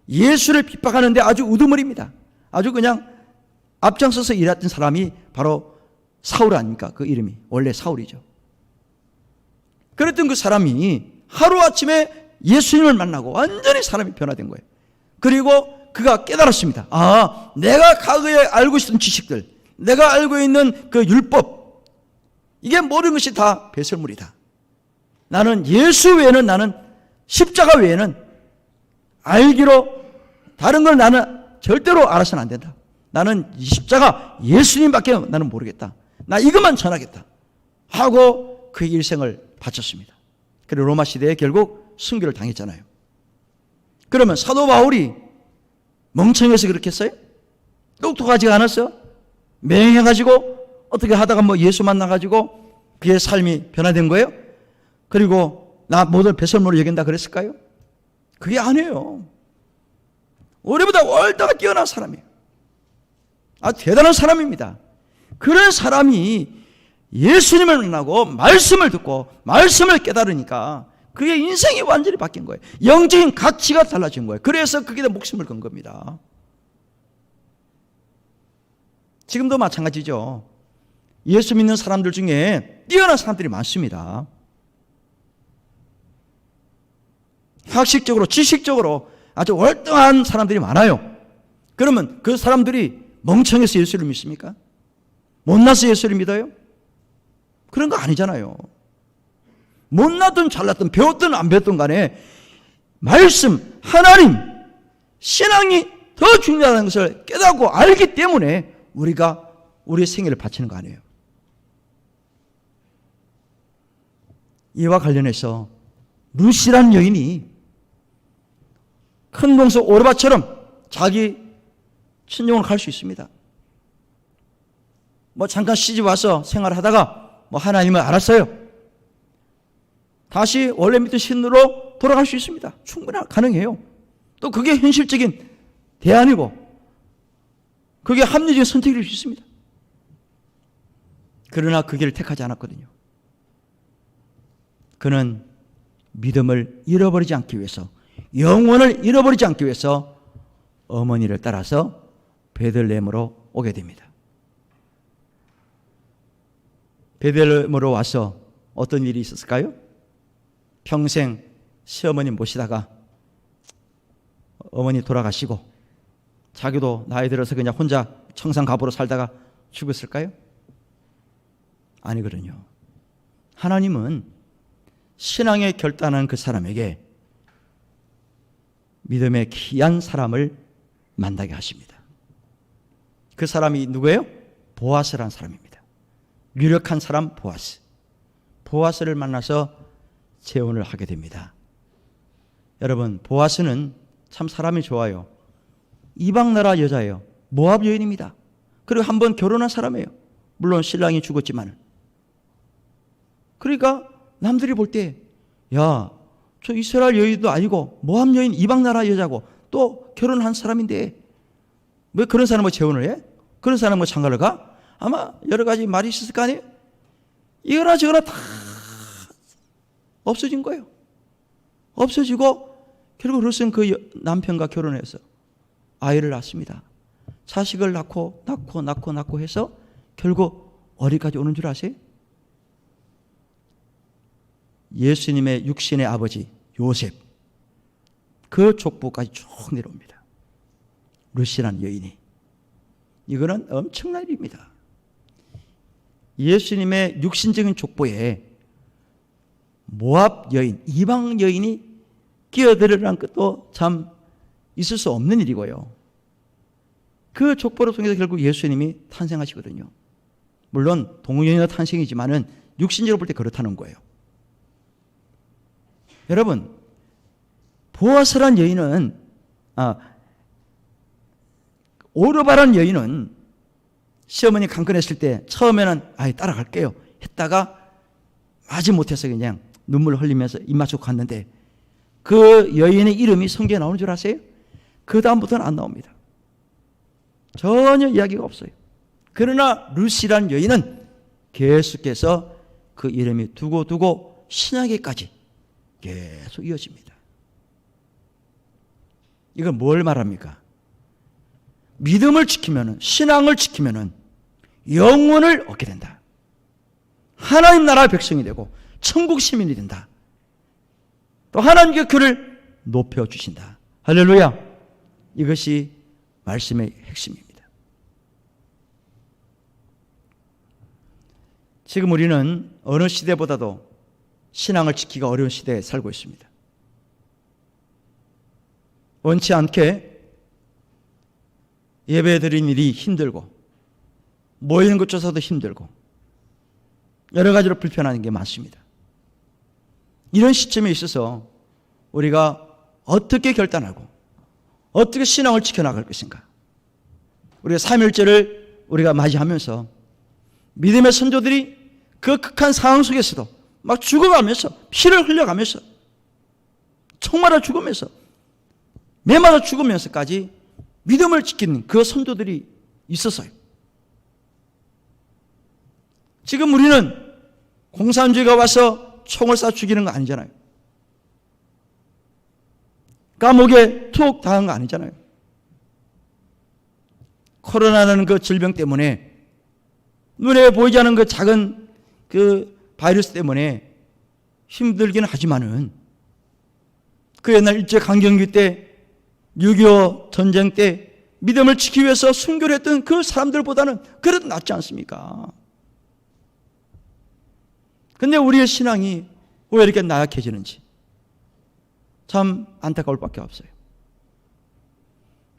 예수를 핍박하는데 아주 우두머리입니다. 아주 그냥 앞장서서 일했던 사람이 바로 사울 아닙니까? 그 이름이 원래 사울이죠. 그랬던 그 사람이 하루아침에 예수님을 만나고 완전히 사람이 변화된 거예요. 그리고 그가 깨달았습니다. 아, 내가 과거에 알고 있었던 지식들, 내가 알고 있는 그 율법, 이게 모든 것이 다 배설물이다. 나는 예수 외에는, 나는 십자가 외에는 알기로 다른 걸 나는 절대로 알아서는 안 된다. 나는 이 십자가 예수님밖에 나는 모르겠다. 나 이것만 전하겠다 하고 그의 일생을 바쳤습니다. 그리고 로마 시대에 결국 순교를 당했잖아요. 그러면 사도 바울이 멍청해서 그렇게 했어요? 똑똑하지가 않았어요? 맹해가지고 어떻게 하다가 예수 만나가지고 그의 삶이 변화된 거예요? 그리고 나 모든 배설물을 여긴다 그랬을까요? 그게 아니에요. 우리보다 월등히 뛰어난 사람이에요. 아주 대단한 사람입니다. 그런 사람이 예수님을 만나고 말씀을 듣고 말씀을 깨달으니까 그의 인생이 완전히 바뀐 거예요. 영적인 가치가 달라진 거예요. 그래서 그게 목숨을 건 겁니다. 지금도 마찬가지죠. 예수 믿는 사람들 중에 뛰어난 사람들이 많습니다. 학식적으로, 지식적으로 아주 월등한 사람들이 많아요. 그러면 그 사람들이 멍청해서 예수를 믿습니까? 못나서 예수를 믿어요? 그런 거 아니잖아요. 못나든 잘났든 배웠든 안 배웠든 간에 말씀, 하나님, 신앙이 더 중요하다는 것을 깨닫고 알기 때문에 우리가 우리의 생애를 바치는 거 아니에요. 이와 관련해서 루시라는 여인이 큰 동서 오르바처럼 자기 친정으로 갈 수 있습니다. 뭐 잠깐 시집 와서 생활하다가 뭐 하나님을 알았어요. 다시 원래 믿던 신으로 돌아갈 수 있습니다. 충분히 가능해요. 또 그게 현실적인 대안이고 그게 합리적인 선택일 수 있습니다. 그러나 그 길을 택하지 않았거든요. 그는 믿음을 잃어버리지 않기 위해서, 영혼을 잃어버리지 않기 위해서 어머니를 따라서 베들레헴으로 오게 됩니다. 베들레헴으로 와서 어떤 일이 있었을까요? 평생 시어머니 모시다가 어머니 돌아가시고 자기도 나이 들어서 그냥 혼자 청산가부로 살다가 죽었을까요? 아니거든요. 하나님은 신앙에 결단한 그 사람에게 믿음의 귀한 사람을 만나게 하십니다. 그 사람이 누구예요? 보아스라는 사람입니다. 유력한 사람 보아스. 보아스를 만나서 재혼을 하게 됩니다. 여러분, 보아스는 참 사람이 좋아요. 이방 나라 여자예요. 모압 여인입니다. 그리고 한번 결혼한 사람이에요. 물론 신랑이 죽었지만. 그러니까 남들이 볼 때, 야, 저 이스라엘 여인도 아니고 모압 여인, 이방 나라 여자고 또 결혼한 사람인데 왜 그런 사람을 재혼을 해? 그런 사람을 장가를 가? 아마 여러 가지 말이 있었을 거 아니에요? 이거나 저거나 다 없어진 거예요. 없어지고 결국 룻은 그 남편과 결혼해서 아이를 낳습니다. 자식을 낳고 해서 결국 어디까지 오는 줄 아세요? 예수님의 육신의 아버지 요셉, 그 족보까지 쭉 내려옵니다. 룻이라는 여인이. 이거는 엄청난 일입니다. 예수님의 육신적인 족보에 모압 여인, 이방 여인이 끼어들으라는 것도 참 있을 수 없는 일이고요. 그 족보를 통해서 결국 예수님이 탄생하시거든요. 물론 동정녀 탄생이지만은 육신적으로 볼 때 그렇다는 거예요. 여러분, 보아스란 여인은, 오르바란 여인은 시어머니 강건했을 때 처음에는 아예 따라갈게요 했다가 마지 못해서 그냥 눈물을 흘리면서 입 맞추고 갔는데 그 여인의 이름이 성경에 나오는 줄 아세요? 그 다음부터는 안 나옵니다. 전혀 이야기가 없어요. 그러나 룻이란 여인은 계속해서 그 이름이 두고 신약에까지 계속 이어집니다. 이건 뭘 말합니까? 믿음을 지키면은, 신앙을 지키면은 영혼을 얻게 된다. 하나님 나라의 백성이 되고 천국 시민이 된다. 또 하나님의 교를 높여주신다. 할렐루야. 이것이 말씀의 핵심입니다. 지금 우리는 어느 시대보다도 신앙을 지키기가 어려운 시대에 살고 있습니다. 원치 않게 예배드리는 일이 힘들고 모이는 것조차도 힘들고 여러 가지로 불편한 게 많습니다. 이런 시점에 있어서 우리가 어떻게 결단하고 어떻게 신앙을 지켜나갈 것인가? 우리가 3.1절을 우리가 맞이하면서 믿음의 선조들이 그 극한 상황 속에서도 막 죽어가면서 피를 흘려가면서 총 맞아 죽으면서 매 맞아 죽으면서까지 믿음을 지키는 그 선조들이 있었어요. 지금 우리는 공산주의가 와서 총을 쏴 죽이는 거 아니잖아요. 감옥에 투옥 당한 거 아니잖아요. 코로나라는 그 질병 때문에, 눈에 보이지 않는 그 작은 그 바이러스 때문에 힘들기는 하지만은, 그 옛날 일제강점기 때, 6.25 전쟁 때 믿음을 지키기 위해서 순교를 했던 그 사람들보다는 그래도 낫지 않습니까? 근데 우리의 신앙이 왜 이렇게 나약해지는지 참 안타까울 밖에 없어요.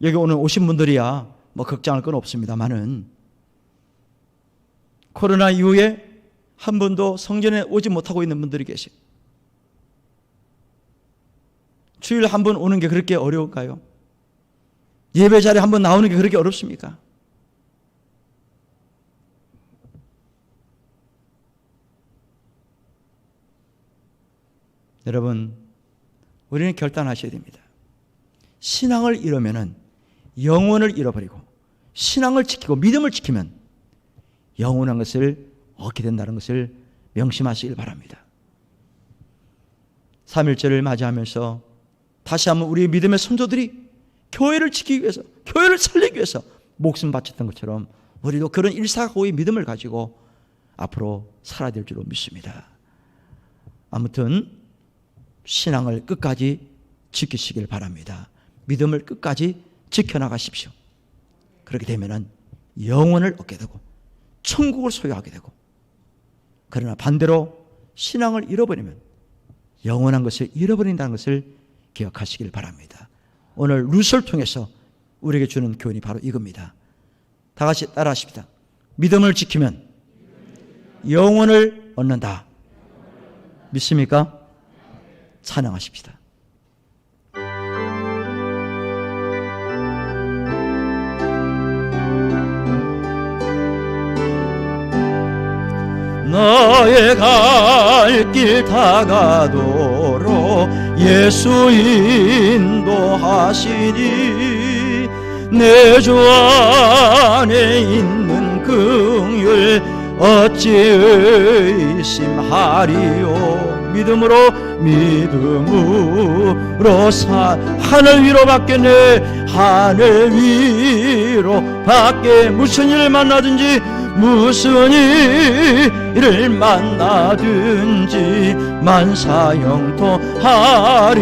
여기 오늘 오신 분들이야 뭐 걱정할 건 없습니다만은, 코로나 이후에 한 번도 성전에 오지 못하고 있는 분들이 계세요. 주일에 한 번 오는 게 그렇게 어려울까요? 예배 자리에 한 번 나오는 게 그렇게 어렵습니까? 여러분, 우리는 결단하셔야 됩니다. 신앙을 잃으면은 영혼을 잃어버리고, 신앙을 지키고 믿음을 지키면 영원한 것을 얻게 된다는 것을 명심하시길 바랍니다. 3.1절을 맞이하면서 다시 한번 우리 믿음의 선조들이 교회를 지키기 위해서, 교회를 살리기 위해서 목숨 바쳤던 것처럼 우리도 그런 일사고의 믿음을 가지고 앞으로 살아야 될 줄로 믿습니다. 아무튼 신앙을 끝까지 지키시길 바랍니다. 믿음을 끝까지 지켜나가십시오. 그렇게 되면은 영혼을 얻게 되고 천국을 소유하게 되고, 그러나 반대로 신앙을 잃어버리면 영원한 것을 잃어버린다는 것을 기억하시길 바랍니다. 오늘 룻을 통해서 우리에게 주는 교훈이 바로 이겁니다. 다 같이 따라하십시다. 믿음을 지키면 영혼을 얻는다. 믿습니까? 찬양하십시다. 너의 갈 길 다가도록 예수 인도하시니, 내 주 안에 있는 긍휼 어찌 의심하리요. 믿음으로 하늘 위로 밖에, 내 하늘 위로 밖에 무슨 일을 만나든지, 무슨 일을 만나든지 만사형통하리.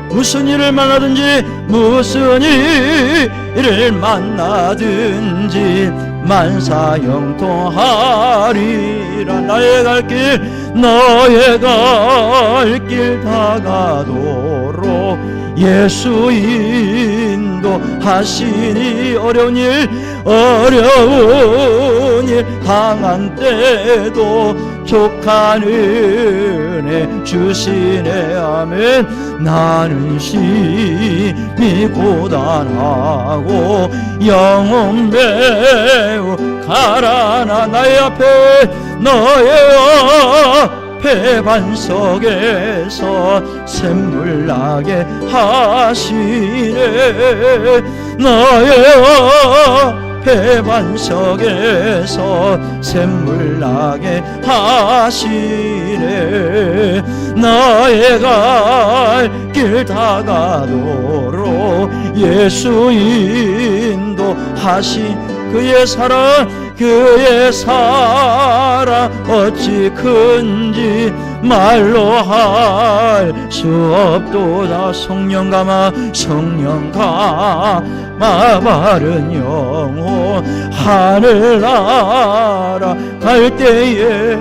무슨 일을 만나든지, 무슨 일을 만나든지 만사형통하리라. 나의 갈 길, 너의 갈 길 다가도록 예수 인도하시니, 어려운 일 당한 때도 족한 은혜 주시네. 아멘. 나는 심히 고단하고 영혼 매우 가라나. 나의 앞에, 너의 앞에 반석에서 샘물 나게 하시네. 너의 앞에 반석에서 샘물 나게 하시네. 나의 갈 길 다가도록 예수 인도하시. 그의 사랑 어찌 큰지 말로 할 수 없도다. 성령 감아 바른 영혼 하늘나라 갈 때에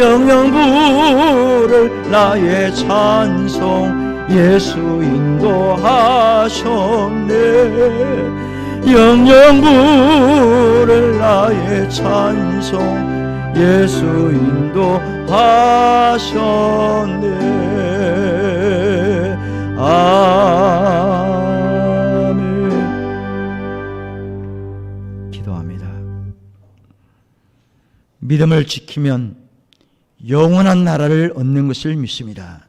영영 부를 나의 찬송 예수 인도하셨네. 영영 부를 나의 찬송 예수 인도하셨네. 아멘. 기도합니다. 믿음을 지키면 영원한 나라를 얻는 것을 믿습니다.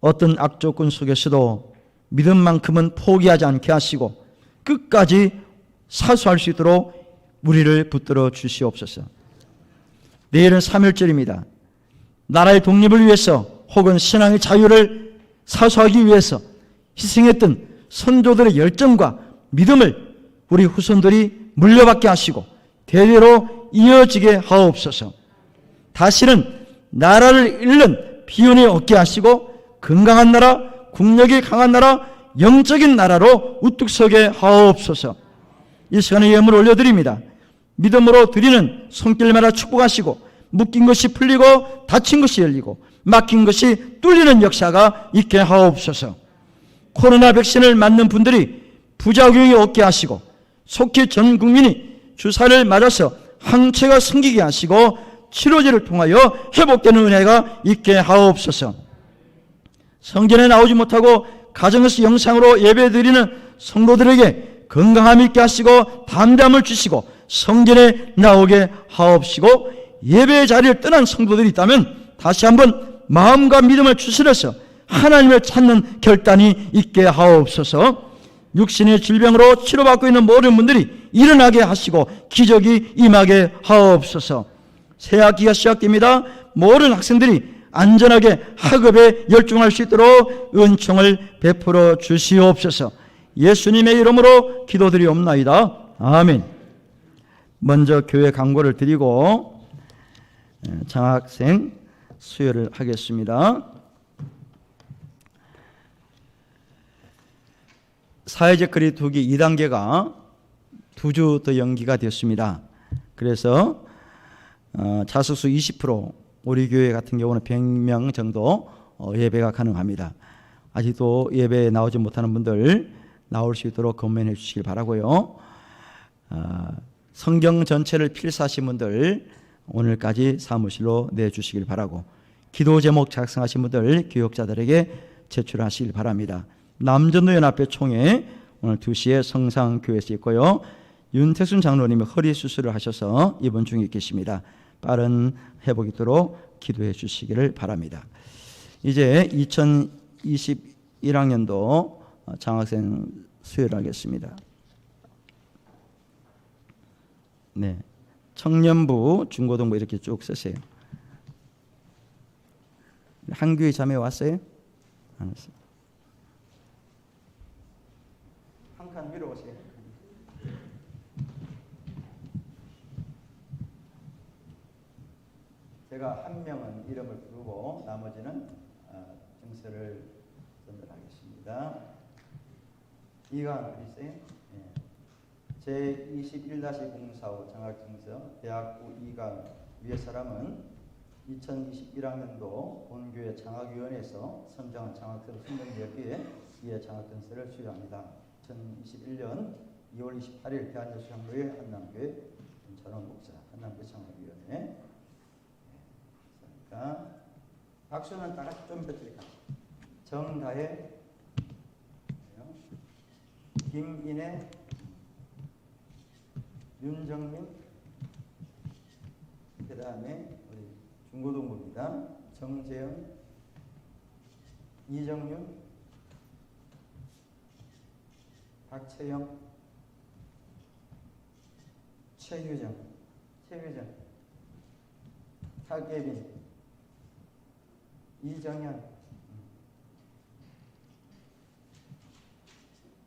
어떤 악조건 속에서도 믿음만큼은 포기하지 않게 하시고 끝까지 사수할 수 있도록 우리를 붙들어 주시옵소서. 내일은 3.1절입니다. 나라의 독립을 위해서 혹은 신앙의 자유를 사수하기 위해서 희생했던 선조들의 열정과 믿음을 우리 후손들이 물려받게 하시고 대대로 이어지게 하옵소서. 다시는 나라를 잃는 비운이 없게 하시고 건강한 나라, 국력이 강한 나라, 영적인 나라로 우뚝 서게 하옵소서. 이 시간에 예물을 올려드립니다. 믿음으로 드리는 손길마다 축복하시고 묶인 것이 풀리고 닫힌 것이 열리고 막힌 것이 뚫리는 역사가 있게 하옵소서. 코로나 백신을 맞는 분들이 부작용이 없게 하시고 속히 전 국민이 주사를 맞아서 항체가 생기게 하시고 치료제를 통하여 회복되는 은혜가 있게 하옵소서. 성전에 나오지 못하고 가정에서 영상으로 예배드리는 성도들에게 건강함 있게 하시고 담대함을 주시고 성전에 나오게 하옵시고 예배의 자리를 떠난 성도들이 있다면 다시 한번 마음과 믿음을 추스려서 하나님을 찾는 결단이 있게 하옵소서. 육신의 질병으로 치료받고 있는 모든 분들이 일어나게 하시고 기적이 임하게 하옵소서. 새 학기가 시작됩니다. 모든 학생들이 안전하게 학업에 열중할 수 있도록 은총을 베풀어 주시옵소서. 예수님의 이름으로 기도드리옵나이다. 아멘. 먼저 교회 광고를 드리고 장학생 수여를 하겠습니다. 사회적 거리두기 2단계가 2주 더 연기가 됐습니다. 그래서 자석수 20%, 우리 교회 같은 경우는 100명 정도 예배가 가능합니다. 아직도 예배에 나오지 못하는 분들 나올 수 있도록 권면해 주시길 바라고요. 성경 전체를 필사하신 분들 오늘까지 사무실로 내주시길 바라고, 기도 제목 작성하신 분들 교육자들에게 제출하시길 바랍니다. 남전도연합회 총회 오늘 2시에 성상교회에서 있고요. 윤택순 장로님이 허리 수술을 하셔서 입원 중에 계십니다. 빠른 회복이 있도록 기도해 주시기를 바랍니다. 이제 2021학년도 장학생 수여를 하겠습니다. 네, 청년부, 중고등부 이렇게 쭉 쓰세요. 한교회 자매 왔어요? 안 왔어요. 한 칸 위로 오세요. 제가 한 명은 이름을 부르고 나머지는 증서를 전달하겠습니다. 이강 어디 있어요? 네. 제21-045 장학증서 대학부 2강 위의 사람은 2021학년도 본교회 장학위원회에서 선정한 장학생 선정 여기에 이에 장학증서를 수여합니다. 2021년 2월 28일 대한예수장로회 한남교회 전원 목사 한남교회 장학위원회. 박수는 다 같이 좀 드릴까? 정다혜, 김인혜, 윤정민, 그 다음에 우리 중고등부입니다. 정재현, 이정윤, 박채영, 최유정, 타계빈, 이정현,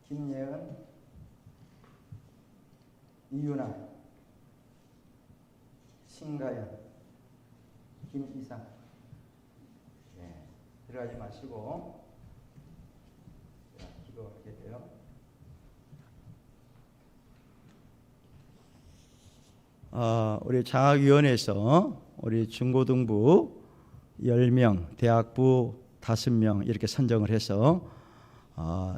김예은, 이윤아, 신가연, 김이상. 네, 들어가지 마시고 기도하게 돼요. 우리 장학위원회에서 우리 중고등부 10명, 대학부 5명 이렇게 선정을 해서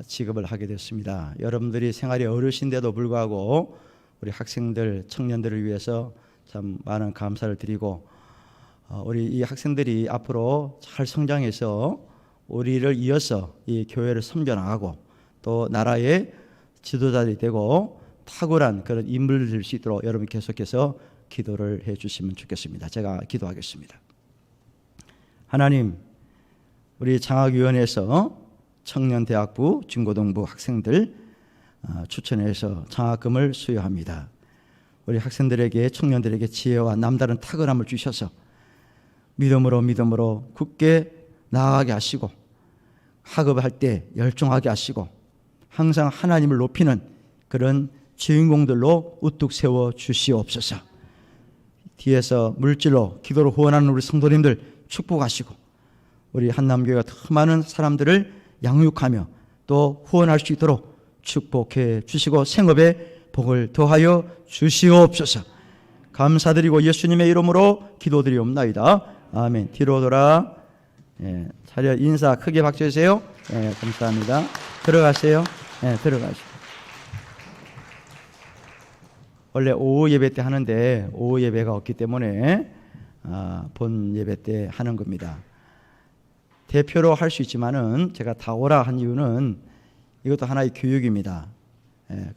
지급을 하게 됐습니다. 여러분들이 생활이 어려우신데도 불구하고 우리 학생들, 청년들을 위해서 참 많은 감사를 드리고 우리 이 학생들이 앞으로 잘 성장해서 우리를 이어서 이 교회를 섬겨나가고 또 나라의 지도자들이 되고 탁월한 그런 인물이 될 수 있도록 여러분 계속해서 기도를 해 주시면 좋겠습니다. 제가 기도하겠습니다. 하나님, 우리 장학위원회에서 청년대학부, 중고등부 학생들 추천해서 장학금을 수여합니다. 우리 학생들에게, 청년들에게 지혜와 남다른 탁월함을 주셔서 믿음으로 굳게 나아가게 하시고, 학업할 때 열중하게 하시고, 항상 하나님을 높이는 그런 주인공들로 우뚝 세워 주시옵소서. 뒤에서 물질로 기도로 후원하는 우리 성도님들 축복하시고, 우리 한남교회가 더 많은 사람들을 양육하며 또 후원할 수 있도록 축복해 주시고 생업에 복을 더하여 주시옵소서. 감사드리고 예수님의 이름으로 기도드리옵나이다. 아멘. 뒤로 돌아. 차렷 인사 크게 박수 주세요. 감사합니다. 들어가세요. 들어가시고. 원래 오후 예배 때 하는데 오후 예배가 없기 때문에 본 예배 때 하는 겁니다. 대표로 할 수 있지만은 제가 다 오라 한 이유는 이것도 하나의 교육입니다.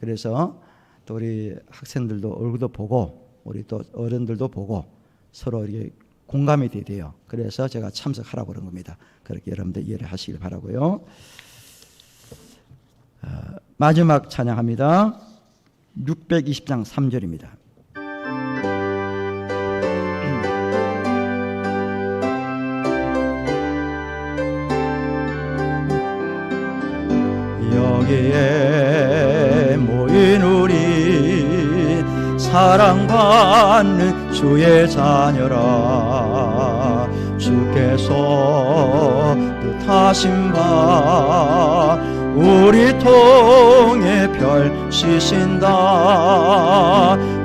그래서 또 우리 학생들도 얼굴도 보고 우리 또 어른들도 보고 서로 이렇게 공감이 돼요. 그래서 제가 참석하라고 그런 겁니다. 그렇게 여러분들 이해를 하시길 바라고요. 마지막 찬양합니다. 620장 3절입니다. 여기에 모인 우리 사랑받는 주의 자녀라. 주께서 뜻하신 바 우리 통에 펼치신다.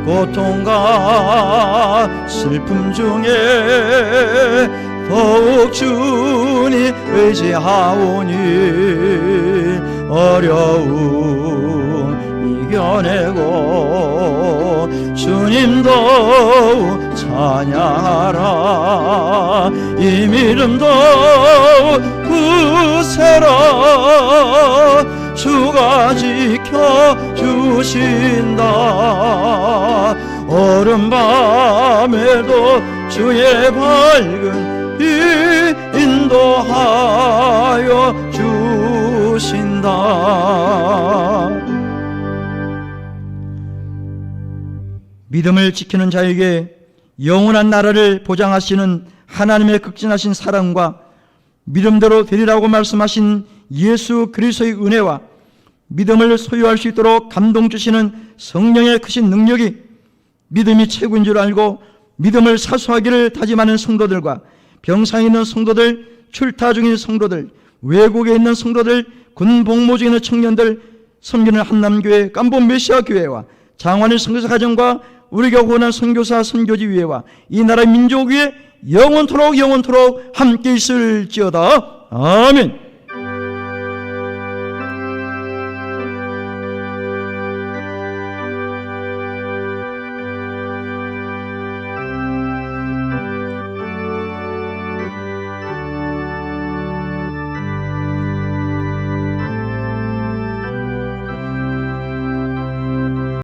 고통과 슬픔 중에 더욱 주님 의지하오니 어려움 이겨내고 주님 더욱 찬양하라. 이 믿음 더욱 굳세라. 주가 지켜주신다. 어른 밤에도 주의 밝은 이 인도하여 주신다. 믿음을 지키는 자에게 영원한 나라를 보장하시는 하나님의 극진하신 사랑과 믿음대로 되리라고 말씀하신 예수 그리스도의 은혜와 믿음을 소유할 수 있도록 감동 주시는 성령의 크신 능력이 믿음이 최고인 줄 알고 믿음을 사수하기를 다짐하는 성도들과 병상에 있는 성도들, 출타 중인 성도들, 외국에 있는 성도들, 군 복무 중에 있는 청년들, 섬기는 한남교회, 깜본 메시아 교회와 장환일 선교사 가정과 우리가 후원한 선교사 선교지 위에와 이 나라 민족 위에 영원토록 함께 있을지어다. 아멘.